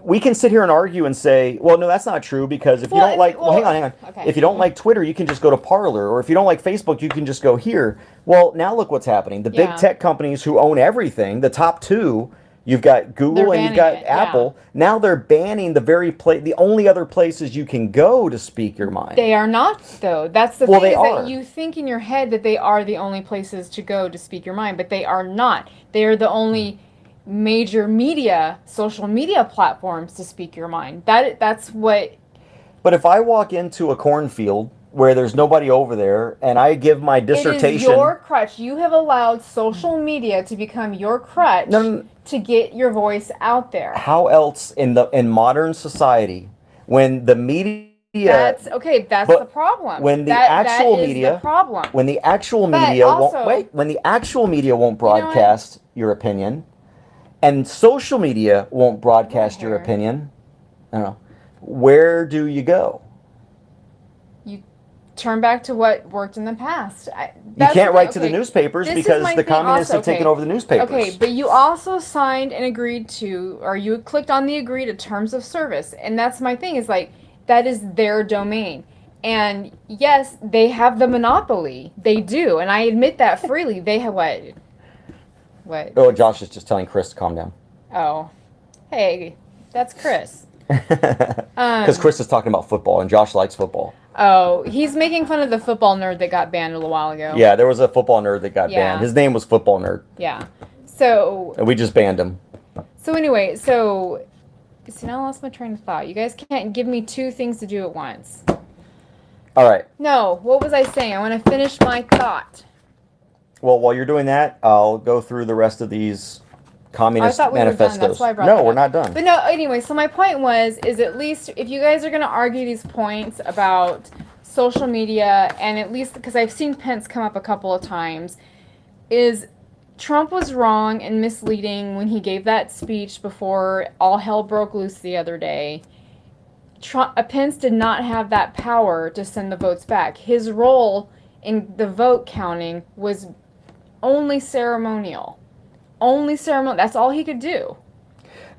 we can sit here and argue and say, well, no, that's not true because if you don't like, hang on. Okay. If you don't like Twitter, you can just go to Parler. Or if you don't like Facebook, you can just go here. Well, now look what's happening. The big tech companies who own everything, the top two, You've got Google They're and you've got banning it, yeah. Apple. Now they're banning the only other places you can go to speak your mind. They are not, though. That's the Well, thing, they is are. that you think in your head that they are the only places to go to speak your mind, but they are not. They are the only major social media platforms to speak your mind. That's what. But if I walk into a cornfield where there's nobody over there and I give my dissertation. It is your crutch. You have allowed social media to become your crutch to get your voice out there. How else in modern society, when the media That's the problem. When the that actual is media the problem. when the actual But media also- when the actual media won't broadcast your opinion, and social media won't broadcast your opinion, I don't know, where do you go? You turn back to what worked in the past. You can't write to the newspapers because the communists have taken over the newspapers. Okay, but you also signed and agreed to, or you clicked on the agree to terms of service. And that's my thing, is like, that is their domain. And yes, they have the monopoly. They do. And I admit that freely. They have what? What? Oh, Josh is just telling Chris to calm down. Oh. Hey, that's Chris. Because Chris is talking about football and Josh likes football. Oh, he's making fun of the football nerd that got banned a little while ago. Yeah, there was a football nerd that got banned. His name was Football Nerd. Yeah. So. And we just banned him. So anyway, see, now I lost my train of thought. You guys can't give me two things to do at once. All right. No, what was I saying? I want to finish my thought. Well, while you're doing that, I'll go through the rest of these communist I thought we manifestos. were done. That's why I brought No, that we're up. not done. But no, anyway, so my point is at least if you guys are going to argue these points about social media, and at least because I've seen Pence come up a couple of times, is Trump was wrong and misleading when he gave that speech before all hell broke loose the other day. Pence did not have that power to send the votes back. His role in the vote counting was only ceremonial. Only ceremonial. That's all he could do.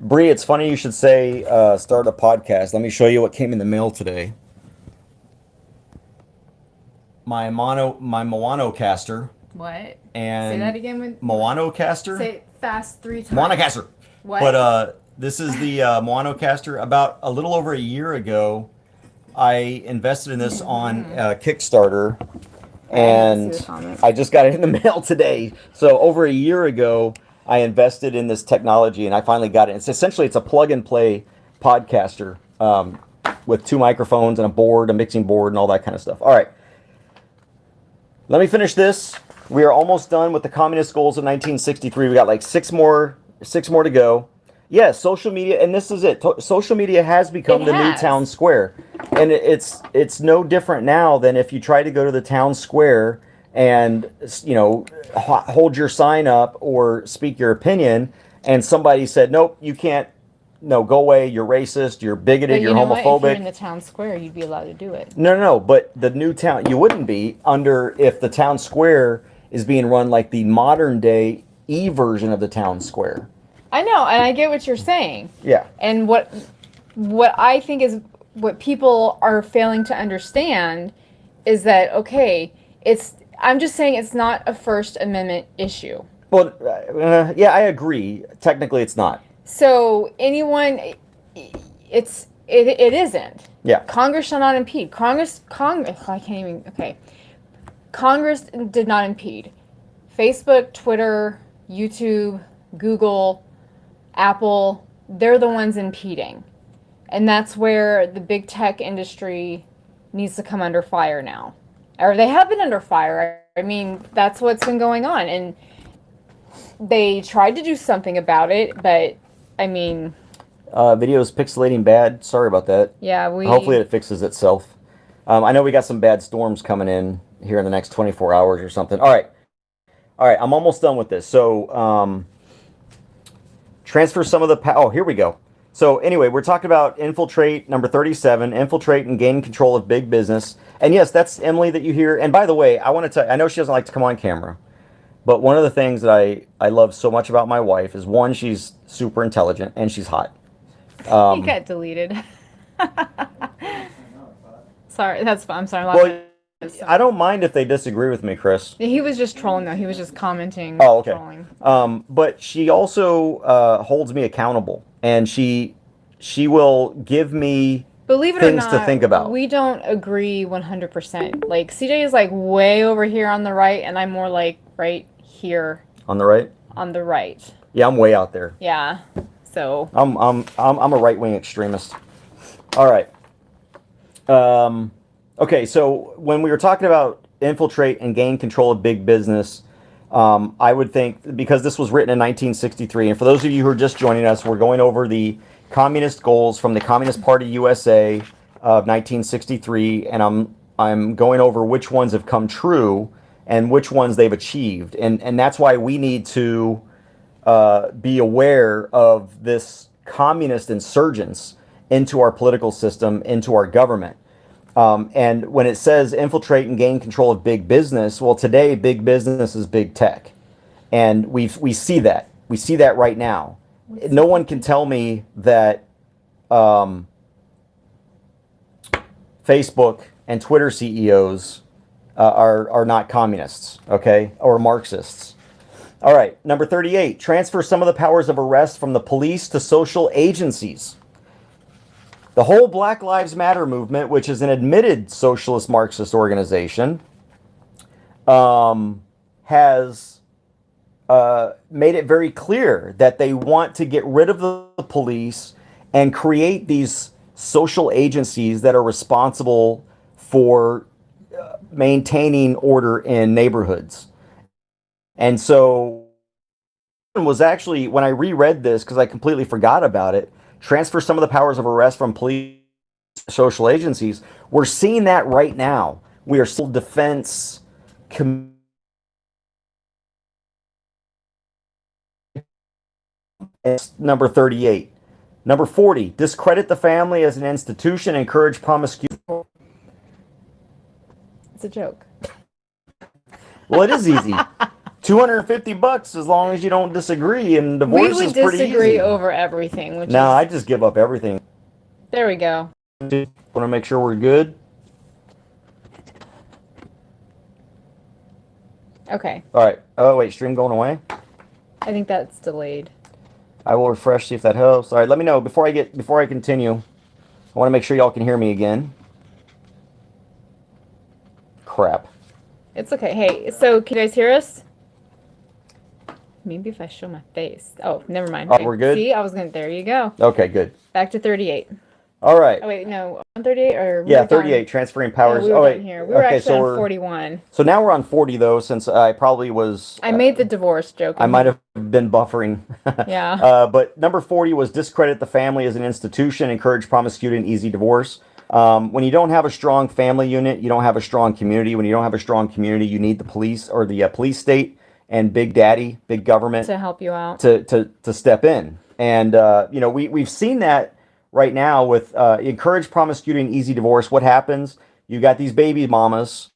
Bree, it's funny you should say start a podcast. Let me show you what came in the mail today. My Moanocaster. What? And say that again with Moanocaster? Say it fast 3 times. Moanocaster. What? But this is the Moanocaster. About a little over a year ago, I invested in this on Kickstarter, and I just got it in the mail today. So over a year ago, I invested in this technology, and I finally got it. It's essentially a plug-and-play podcaster with 2 microphones and a board, a mixing board, and all that kind of stuff. All right. Let me finish this. We are almost done with the communist goals of 1963. We got like six more to go. Yes, social media, and this is it. Social media has become the new town square, and it's no different now than if you try to go to the town square and hold your sign up or speak your opinion, and somebody said, "Nope, you can't. No, go away. You're racist. You're bigoted. You're homophobic." What? If you're in the town square, you'd be allowed to do it. No. But the new town, you wouldn't be if the town square is being run like the modern day version of the town square. I know, and I get what you're saying. Yeah. And what I think is what people are failing to understand is that I'm just saying it's not a First Amendment issue. Well, yeah, I agree. Technically, it's not. So it isn't. Yeah. Congress shall not impede. Congress did not impede. Facebook, Twitter, YouTube, Google, Apple, they're the ones impeding. And that's where the big tech industry needs to come under fire now. Or they have been under fire. I mean, that's what's been going on. And they tried to do something about it, but I mean... Video's pixelating bad. Sorry about that. Yeah, hopefully it fixes itself. I know we got some bad storms coming in here in the next 24 hours or something. All right, I'm almost done with this. So, transfer some of the... Oh, here we go. So, anyway, we're talking about infiltrate, number 37, infiltrate and gain control of big business. And yes, that's Emily that you hear. And by the way, I want to tell you, I know she doesn't like to come on camera, but one of the things that I love so much about my wife is, one, she's super intelligent and she's hot. He got deleted. Sorry, that's fine. I'm sorry. I don't mind if they disagree with me, Chris. He was just trolling, though. He was just commenting. Oh, okay. Trolling. But she also holds me accountable, and she will give me Believe it things or to not, think about. we don't agree 100%. Like, CJ is like way over here on the right, and I'm more like right here On the right? on the right. Yeah, I'm way out there. Yeah. So I'm a right-wing extremist. All right. Okay, so when we were talking about infiltrate and gain control of big business, I would think, because this was written in 1963, and for those of you who are just joining us, we're going over the communist goals from the Communist Party USA of 1963, and I'm going over which ones have come true and which ones they've achieved, and that's why we need to be aware of this communist insurgence into our political system, into our government. And when it says infiltrate and gain control of big business, well, today big business is big tech, and we see that. We see that right now. No one can tell me that Facebook and Twitter CEOs are not communists, okay, or Marxists. All right, number 38, transfer some of the powers of arrest from the police to social agencies. The whole Black Lives Matter movement, which is an admitted socialist Marxist organization, has made it very clear that they want to get rid of the police and create these social agencies that are responsible for maintaining order in neighborhoods. And so was actually, when I reread this, because I completely forgot about it, transfer some of the powers of arrest from police to social agencies. We're seeing that right now. We are still defense number 38. Number 40, discredit the family as an institution, encourage promiscuity. it's a joke. Well, it is easy. $250 as long as you don't disagree, and divorce is pretty easy. We would disagree over everything. No, I just give up everything. There we go. Want to make sure we're good? Okay. All right. Oh, wait, stream going away? I think that's delayed. I will refresh, see if that helps. All right, let me know before I continue. I want to make sure y'all can hear me again. Crap. It's okay. Hey, so can you guys hear us? Maybe if I show my face. Oh, never mind. Oh, we're good? See, there you go. Okay, good. Back to 38. All right. Oh, wait, no. On 38 or? Yeah, 38, transferring powers. No, wait. Here. We were okay, actually on 41. So now we're on 40, though, since I probably was... I made the divorce joke. I might have been buffering. Yeah. But number 40 was discredit the family as an institution, encourage promiscuity and easy divorce. When you don't have a strong family unit, you don't have a strong community. When you don't have a strong community, you need the police or the police state and big daddy, big government to help you out, to step in. And we've seen that right now with encourage promiscuity and easy divorce. What happens? You got these baby mamas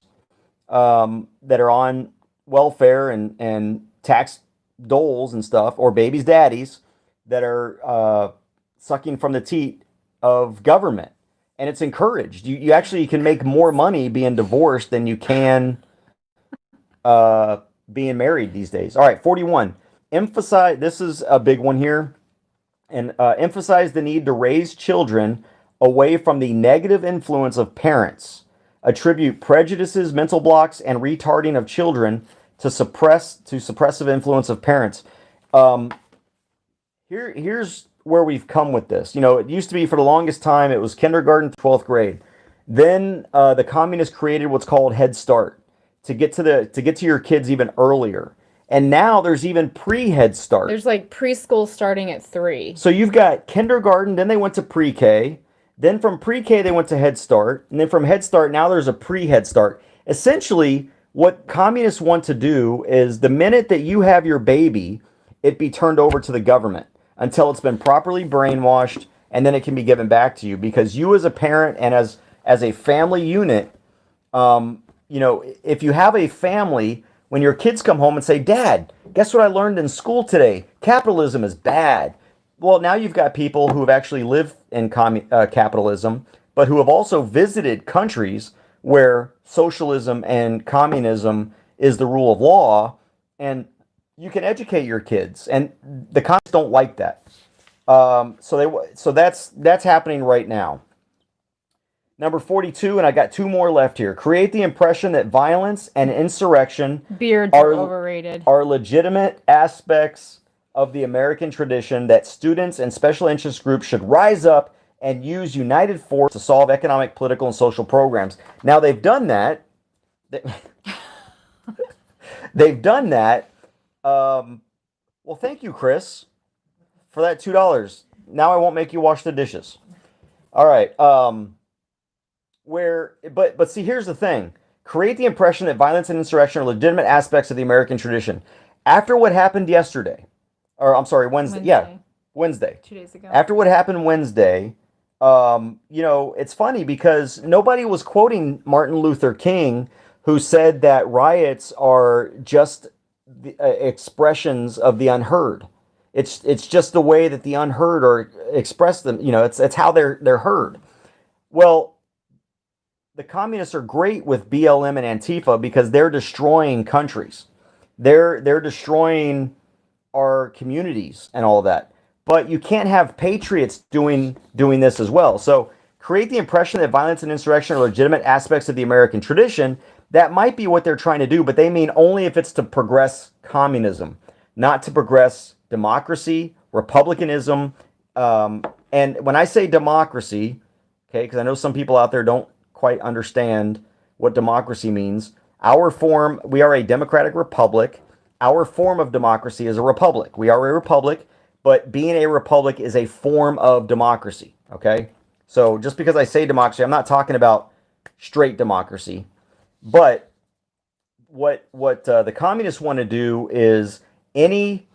that are on welfare and tax doles and stuff, or babies' daddies that are sucking from the teat of government. And it's encouraged. You actually can make more money being divorced than you can being married these days. All right, 41. Emphasize, this is a big one here, and emphasize the need to raise children away from the negative influence of parents. Attribute prejudices, mental blocks, and retarding of children to suppressive influence of parents. Here's where we've come with this. It used to be, for the longest time, it was kindergarten, 12th grade. Then the communists created what's called Head Start to get to your kids even earlier. And now there's even pre-Head Start. There's like preschool starting at 3. So you've got kindergarten, then they went to pre-K, then from pre-K they went to Head Start, and then from Head Start now there's a pre-Head Start. Essentially, what communists want to do is the minute that you have your baby, it be turned over to the government until it's been properly brainwashed, and then it can be given back to you. Because you as a parent and as a family unit, if you have a family, when your kids come home and say, Dad, guess what I learned in school today? Capitalism is bad. Well, now you've got people who have actually lived in capitalism, but who have also visited countries where socialism and communism is the rule of law, and you can educate your kids, and the communists don't like that. So that's happening right now. Number 42, and I got two more left here. Create the impression that violence and insurrection Beards are overrated. Are legitimate aspects of the American tradition that students and special interest groups should rise up and use united force to solve economic, political, and social programs. Now, they've done that. They've done that. Well, thank you, Chris, for that $2. Now I won't make you wash the dishes. All right. But see, here's the thing. Create the impression that violence and insurrection are legitimate aspects of the American tradition. After what happened yesterday, or I'm sorry, Wednesday. Yeah, Wednesday. 2 days ago. After what happened Wednesday, it's funny because nobody was quoting Martin Luther King, who said that riots are just the expressions of the unheard. It's just the way that the unheard are express them. It's how they're heard. Well, the communists are great with BLM and Antifa because they're destroying countries. They're destroying our communities and all of that. But you can't have patriots doing this as well. So create the impression that violence and insurrection are legitimate aspects of the American tradition. That might be what they're trying to do, but they mean only if it's to progress communism, not to progress democracy, republicanism. And when I say democracy, okay, because I know some people out there don't quite understand what democracy means. We are a democratic republic. Our form of democracy is a republic. We are a republic, but being a republic is a form of democracy, okay? So just because I say democracy, I'm not talking about straight democracy. But what the communists want to do is any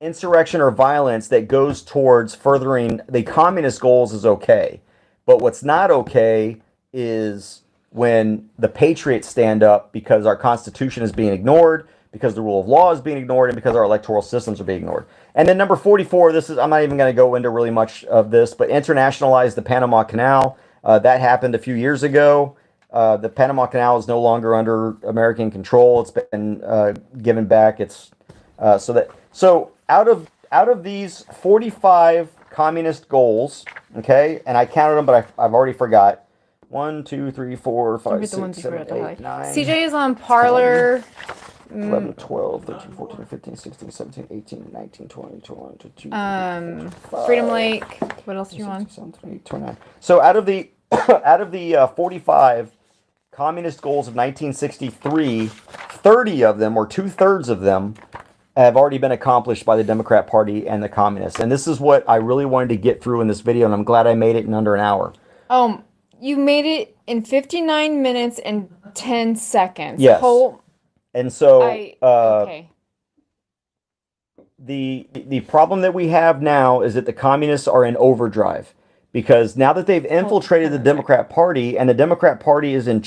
insurrection or violence that goes towards furthering the communist goals is okay. But what's not okay is when the patriots stand up because our Constitution is being ignored, because the rule of law is being ignored, and because our electoral systems are being ignored. And then number 44, I'm not even going to go into really much of this, but internationalize the Panama Canal. That happened a few years ago. The Panama Canal is no longer under American control. It's been given back. So out of these 45 communist goals, okay, and I counted them, but I've already forgot. 1, 2, 3, 4, 5, 6, 7, 8, 9. CJ is on Parler. 11, 12, 13, 14, 15, 16, 17, 18, 19, 20, 21, 22, 25, Freedom Lake. What else are you on? 27, 28, 29. So out of the 45 communist goals of 1963, 30 of them, or 2/3 of them, have already been accomplished by the Democrat Party and the communists. And this is what I really wanted to get through in this video, and I'm glad I made it in under an hour. You made it in 59 minutes and 10 seconds. Yes. And so okay. The problem that we have now is that the communists are in overdrive, because now that they've infiltrated the Democrat Party, and the Democrat Party is in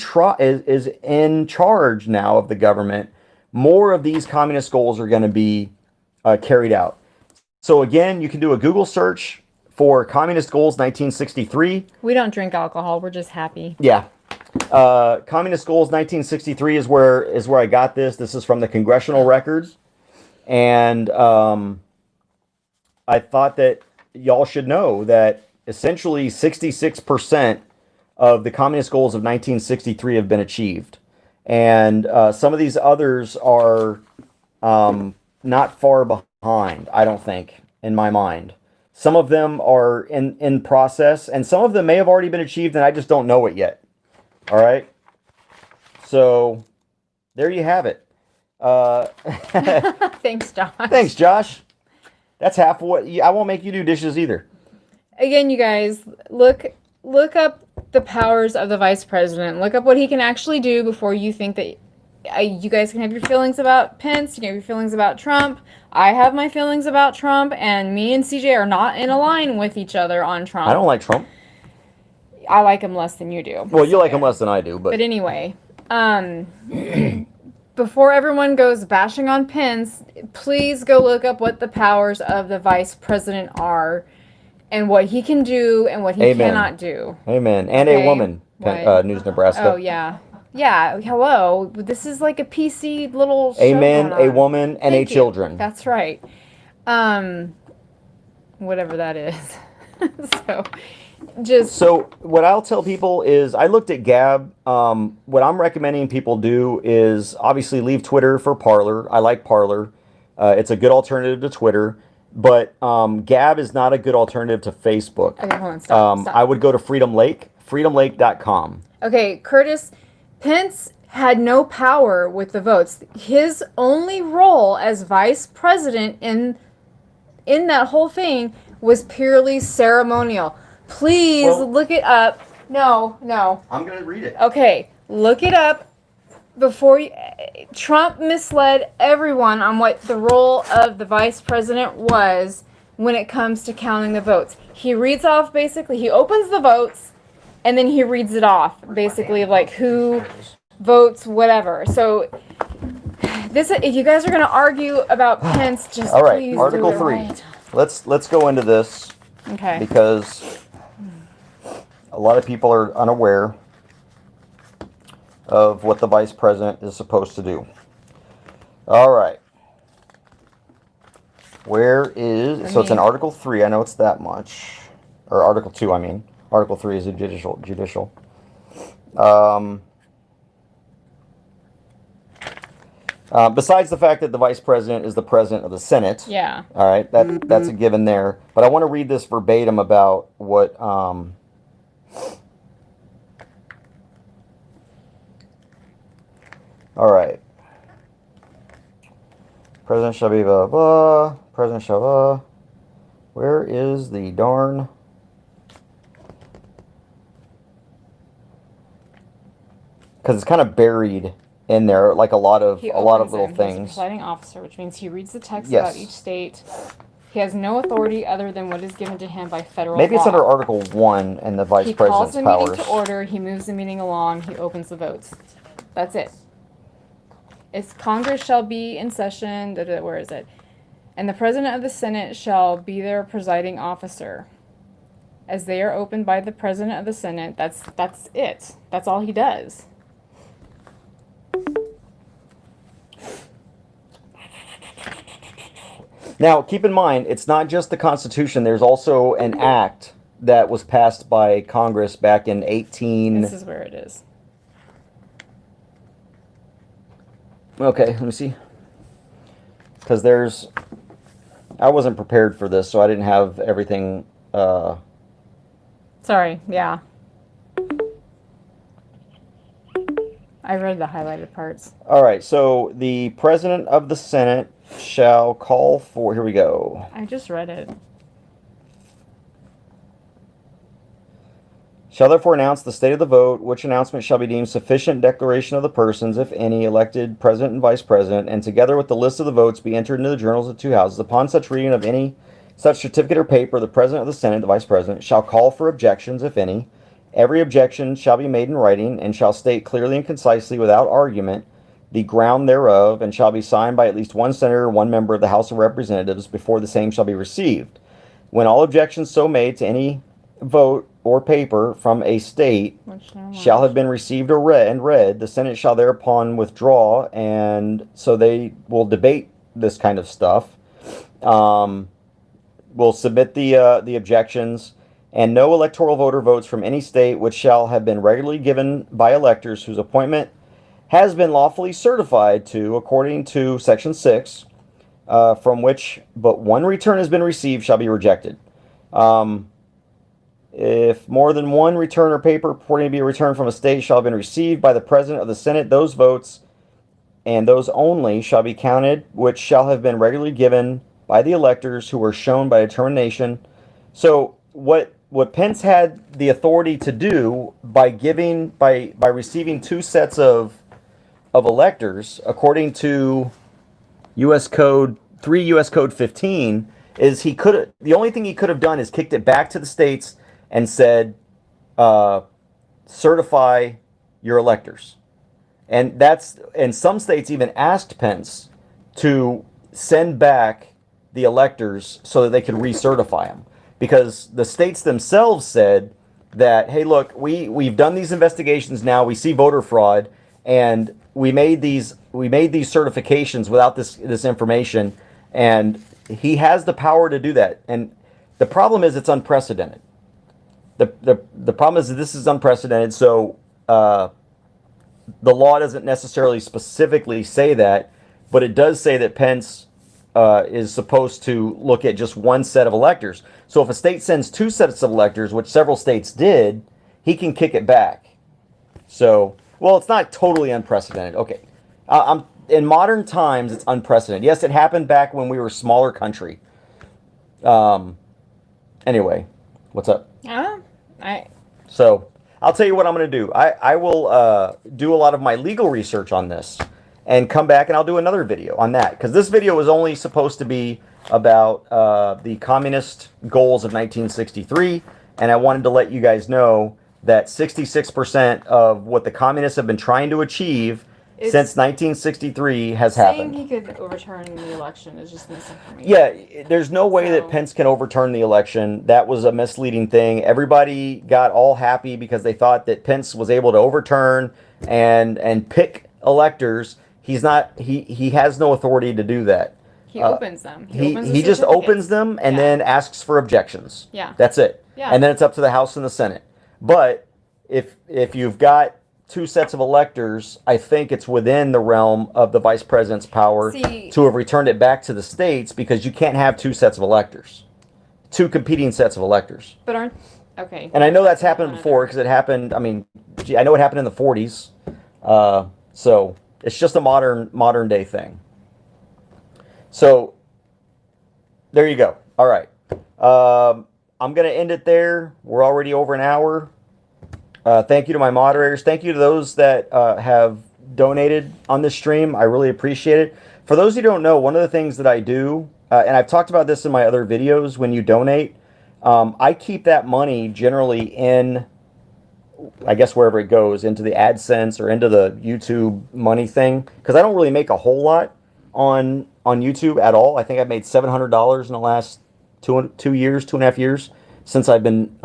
charge now of the government, more of these communist goals are going to be carried out. So again, you can do a Google search for Communist Goals 1963. We don't drink alcohol. We're just happy. Yeah. Communist Goals 1963 is where I got this. This is from the Congressional Records. And I thought that y'all should know that essentially 66% of the Communist Goals of 1963 have been achieved. And some of these others are not far behind, I don't think, in my mind. Some of them are in process, and some of them may have already been achieved, and I just don't know it yet. All right? So, there you have it. Thanks, Josh. Thanks, Josh. That's half of what... I won't make you do dishes either. Again, you guys, look up the powers of the vice president. Look up what he can actually do before you think that... you guys can have your feelings about Pence. You can have your feelings about Trump. I have my feelings about Trump, and me and CJ are not in a line with each other on Trump. I don't like Trump. I like him less than you do. Well, you like him less than I do, but... But anyway, before everyone goes bashing on Pence, please go look up what the powers of the vice president are, and what he can do and what he cannot do. Amen. And okay. A woman. What? News Nebraska. Oh, yeah. Yeah, hello. This is like a PC little show A man, going a on. woman, and a Thank you. children. That's right. Whatever that is. So, just So what I'll tell people is I looked at Gab. What I'm recommending people do is obviously leave Twitter for Parler. I like Parler. It's a good alternative to Twitter. But Gab is not a good alternative to Facebook. okay, hold on, stop. I would go to Freedom Lake, freedomlake.com. Okay, Curtis, Pence had no power with the votes. His only role as vice president in that whole thing was purely ceremonial. Please look it up. No. I'm going to read it. Okay, look it up before you. Trump misled everyone on what the role of the vice president was when it comes to counting the votes. He reads off basically, he opens the votes and then he reads it off basically like who votes whatever. So this, if you guys are going to argue about Pence, just all right, please Article do it 3. right. Let's go into this. Okay. Because a lot of people are unaware of what the vice president is supposed to do. All right. Where is... So it's in Article 3. I know it's that much. Or Article 2, I mean. Article 3 is a judicial. Besides the fact that the vice president is the president of the Senate. Yeah. All right. That's a given there. But I want to read this verbatim about what... all right. President shall be blah, blah. President shall blah. Where is the darn... Because it's kind of buried in there, like a lot of little things. He's a presiding officer, which means he reads the text Yes. about each state. He has no authority other than what is given to him by federal Maybe law. it's under Article 1 and the vice He calls president's the powers. meeting to order, he moves the meeting along, he opens the votes. That's it. It's Congress shall be in session, where is it? And the president of the Senate shall be their presiding officer. As they are opened by the president of the Senate, that's it. That's all he does. Now, keep in mind, it's not just the Constitution. There's also an act that was passed by Congress back in 18... This is where it is. Okay, let me see. Because there's... I wasn't prepared for this, so I didn't have everything... Sorry, yeah. I read the highlighted parts. All right, so the president of the Senate shall call for... Here we go. I just read it. Shall therefore announce the state of the vote, which announcement shall be deemed sufficient declaration of the persons, if any, elected president and vice president, and together with the list of the votes be entered into the journals of the two houses. Upon such reading of any such certificate or paper, the president of the Senate, the vice president, shall call for objections, if any. Every objection shall be made in writing, and shall state clearly and concisely, without argument, the ground thereof, and shall be signed by at least one senator or one member of the House of Representatives before the same shall be received. When all objections so made to any vote or paper from a state shall have been received or read, the Senate shall thereupon withdraw, and so they will debate this kind of stuff. Will submit the objections, and no electoral voter votes from any state which shall have been regularly given by electors whose appointment has been lawfully certified to, according to Section 6, from which but one return has been received, shall be rejected. If more than one return or paper purporting to be a return from a state shall have been received by the President of the Senate, those votes and those only shall be counted, which shall have been regularly given by the electors who were shown by determination. So what Pence had the authority to do by receiving two sets of electors, according to U.S. Code 3 U.S. Code 15, is the only thing he could have done is kicked it back to the states and said, certify your electors. And some states even asked Pence to send back the electors so that they could recertify them. Because the states themselves said that, hey, look, we've done these investigations now. We see voter fraud, and we made these certifications without this information, and he has the power to do that. And the problem is it's unprecedented. The problem is that this is unprecedented. So the law doesn't necessarily specifically say that, but it does say that Pence is supposed to look at just one set of electors. So if a state sends two sets of electors, which several states did, he can kick it back. So, well, it's not totally unprecedented. Okay. In modern times, it's unprecedented. Yes, it happened back when we were a smaller country. Anyway, what's up? So, I'll tell you what I'm going to do. I will do a lot of my legal research on this and come back and I'll do another video on that. Because this video was only supposed to be about the communist goals of 1963. And I wanted to let you guys know that 66% of what the communists have been trying to achieve since 1963 has happened. Saying he could overturn the election is just misinformation. Yeah, there's no way that Pence can overturn the election. That was a misleading thing. Everybody got all happy because they thought that Pence was able to overturn and pick electors. He's not. He has no authority to do that. He opens them. He just opens them and then asks for objections. Yeah. That's it. Yeah. And then it's up to the House and the Senate. But if you've got two sets of electors, I think it's within the realm of the vice president's power to have returned it back to the states, because you can't have two sets of electors, two competing sets of electors. But aren't okay? And I know that's happened before because it happened. I mean, I know it happened in the 40s. So it's just a modern day thing. So there you go. All right. I'm going to end it there. We're already over an hour. Thank you to my moderators. Thank you to those that have donated on this stream. I really appreciate it. For those who don't know, one of the things that I do, and I've talked about this in my other videos, when you donate, I keep that money generally in, I guess, wherever it goes, into the AdSense or into the YouTube money thing, because I don't really make a whole lot on YouTube at all. I think I've made $700 in the last 2.5 years since I've been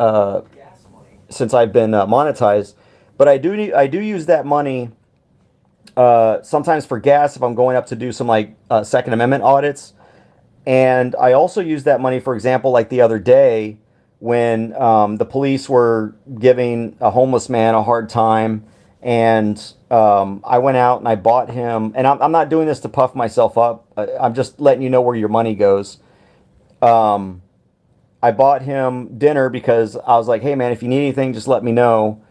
monetized. But I do use that money sometimes for gas if I'm going up to do some like Second Amendment audits, and I also use that money, for example, like the other day when the police were giving a homeless man a hard time, and I went out and I bought him, and I'm not doing this to puff myself up. I'm just letting you know where your money goes. I bought him dinner because I was like, hey man, if you need anything, just let me know.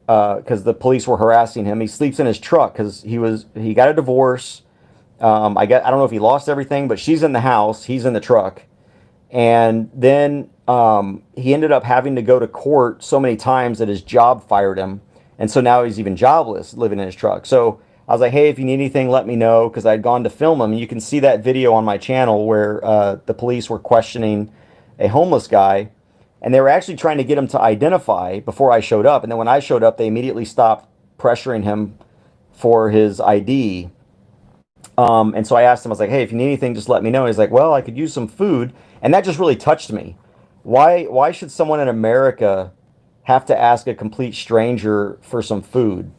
Because the police were harassing him. He sleeps in his truck because he got a divorce. I don't know if he lost everything, but she's in the house, he's in the truck. And then he ended up having to go to court so many times that his job fired him. And so now he's even jobless, living in his truck. So I was like, hey, if you need anything, let me know, because I'd gone to film him. And you can see that video on my channel where the police were questioning a homeless guy, and they were actually trying to get him to identify before I showed up. And then when I showed up, they immediately stopped pressuring him for his ID. And so I asked him, I was like, hey, if you need anything, just let me know. And he's like, well, I could use some food. And that just really touched me. Why should someone in America have to ask a complete stranger for some food?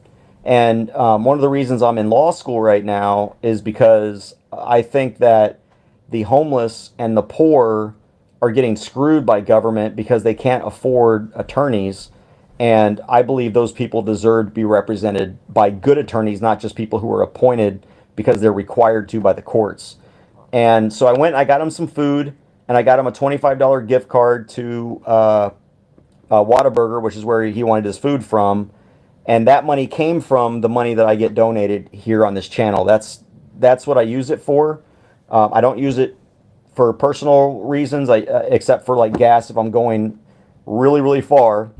And one of the reasons I'm in law school right now is because I think that the homeless and the poor are getting screwed by government because they can't afford attorneys. And I believe those people deserve to be represented by good attorneys, not just people who are appointed because they're required to by the courts. And so I went, I got him some food, and I got him a $25 gift card to Whataburger, which is where he wanted his food from. And that money came from the money that I get donated here on this channel. That's what I use it for. I don't use it for personal reasons, except for like gas if I'm going really, really far.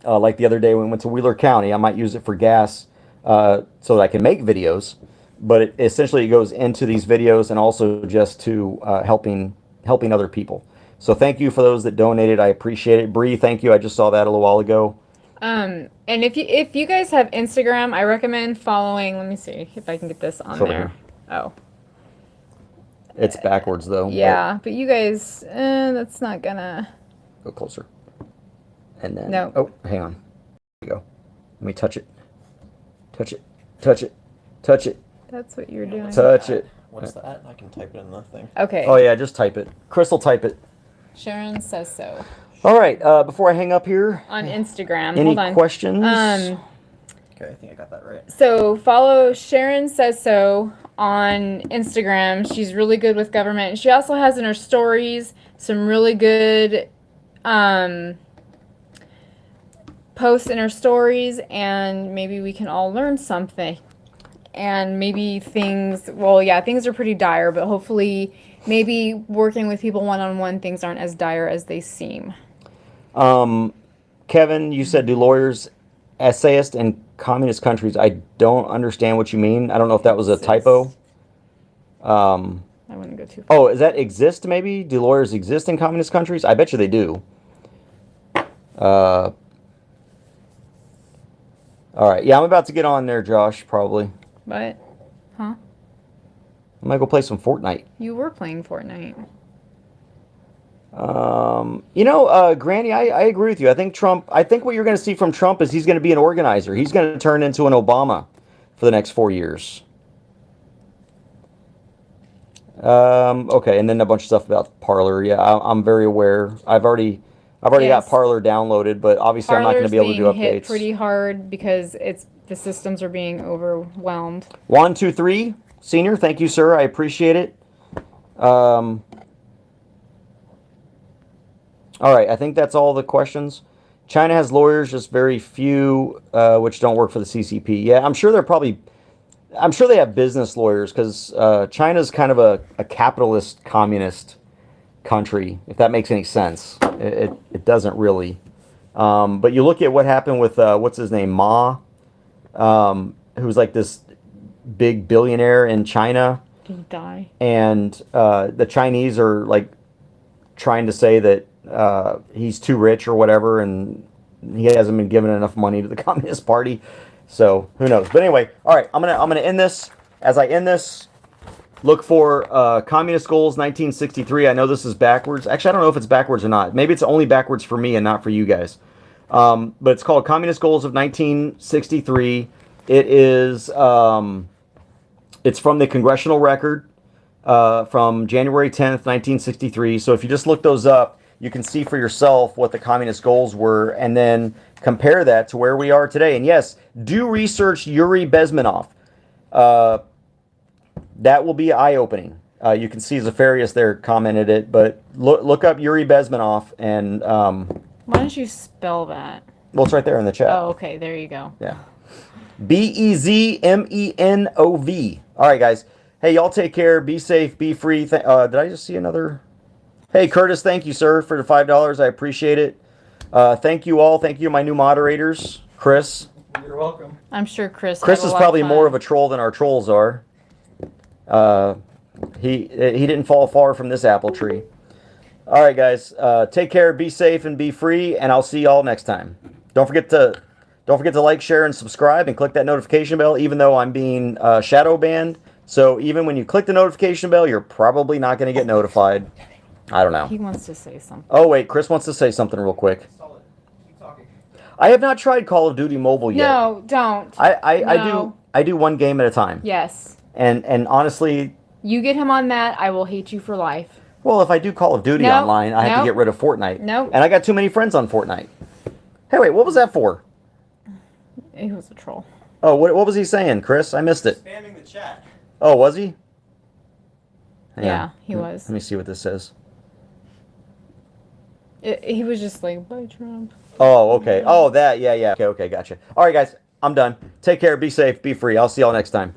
Like the other day when we went to Wheeler County, I might use it for gas so that I can make videos. But essentially it goes into these videos and also just to helping other people. So thank you for those that donated. I appreciate it. Bree, thank you. I just saw that a little while ago. And if you guys have Instagram, I recommend following. Let me see if I can get this on there. Oh. It's backwards though. Yeah, but you guys, that's not gonna go closer. And then, No. oh, hang on. There you go. Let me touch it. Touch it. Touch it. Touch it. That's what you're doing. Touch it. What's that? I can type it in the thing. Okay. Oh, yeah, just type it. Crystal, type it. Sharon says so. All right, before I hang up here, On Instagram. any Hold on. questions? Okay, I think I got that right. So follow Sharon Says So on Instagram. She's really good with government. She also has in her stories some really good posts in her stories, and maybe we can all learn something. And maybe things, well, yeah, things are pretty dire, but hopefully maybe working with people one-on-one, things aren't as dire as they seem. Kevin, you said, do lawyers essayist in communist countries? I don't understand what you mean. I don't know if that was a typo. I wouldn't go too far. Oh, does that exist maybe? Do lawyers exist in communist countries? I bet you they do. All right. Yeah, I'm about to get on there, Josh, probably. But, huh? I might go play some Fortnite. You were playing Fortnite. Granny, I agree with you. I think what you're going to see from Trump is he's going to be an organizer. He's going to turn into an Obama for the next 4 years. Okay, and then a bunch of stuff about Parler. Yeah, I'm very aware. I've already got Parler downloaded, but obviously I'm not going to be able to do Parler's being hit updates. pretty hard because the systems are being overwhelmed. 123 Senior, thank you, sir. I appreciate it. All right, I think that's all the questions. China has lawyers, just very few, which don't work for the CCP. Yeah, I'm sure they have business lawyers, because China's kind of a capitalist, communist country, if that makes any sense. It doesn't really. But you look at what happened with, what's his name, Ma, who's like this big billionaire in China. Did he die? And the Chinese are like trying to say that he's too rich or whatever, and he hasn't been given enough money to the Communist Party. So who knows? But anyway, all right, I'm gonna end this. As I end this, look for Communist Goals 1963. I know this is backwards. Actually, I don't know if it's backwards or not. Maybe it's only backwards for me and not for you guys. But it's called Communist Goals of 1963. It is it's from the Congressional Record from January 10th, 1963. So if you just look those up, you can see for yourself what the communist goals were, and then compare that to where we are today. And yes, do research Yuri Bezmenov. That will be eye-opening. You can see Zafarius there commented it, but look up Yuri Bezmenov, and Why don't you spell that? well, it's right there in the chat. Oh, okay, there you go. Yeah. Bezmenov. All right, guys. Hey, y'all take care. Be safe. Be free. Did I just see another? Hey, Curtis, thank you, sir, for the $5. I appreciate it. Thank you all. Thank you to my new moderators. Chris. You're welcome. I'm sure Chris Chris had a is lot probably fun. more of a troll than our trolls are. He didn't fall far from this apple tree. All right, guys. Take care. Be safe and be free. And I'll see y'all next time. Don't forget to like, share, and subscribe, and click that notification bell. Even though I'm being shadow banned, so even when you click the notification bell, you're probably not going to get notified. I don't know. He wants to say something. Oh wait, Chris wants to say something real quick. Keep talking. I have not tried Call of Duty Mobile yet. No, don't. I do one game at a time. Yes. And honestly, You get him on that, I will hate you for life. well, if I do Call of Duty No, online, I have no. to get rid of Fortnite. No. And I got too many friends on Fortnite. Hey, wait, what was that for? He was a troll. Oh, what was he saying, Chris? I missed it. Spamming the chat. Oh, was he? Hang Yeah, on. he was. Let me see what this says. He was just like, bye, Trump. Oh, okay. Oh, that. Yeah. Okay, gotcha. All right, guys. I'm done. Take care. Be safe. Be free. I'll see y'all next time.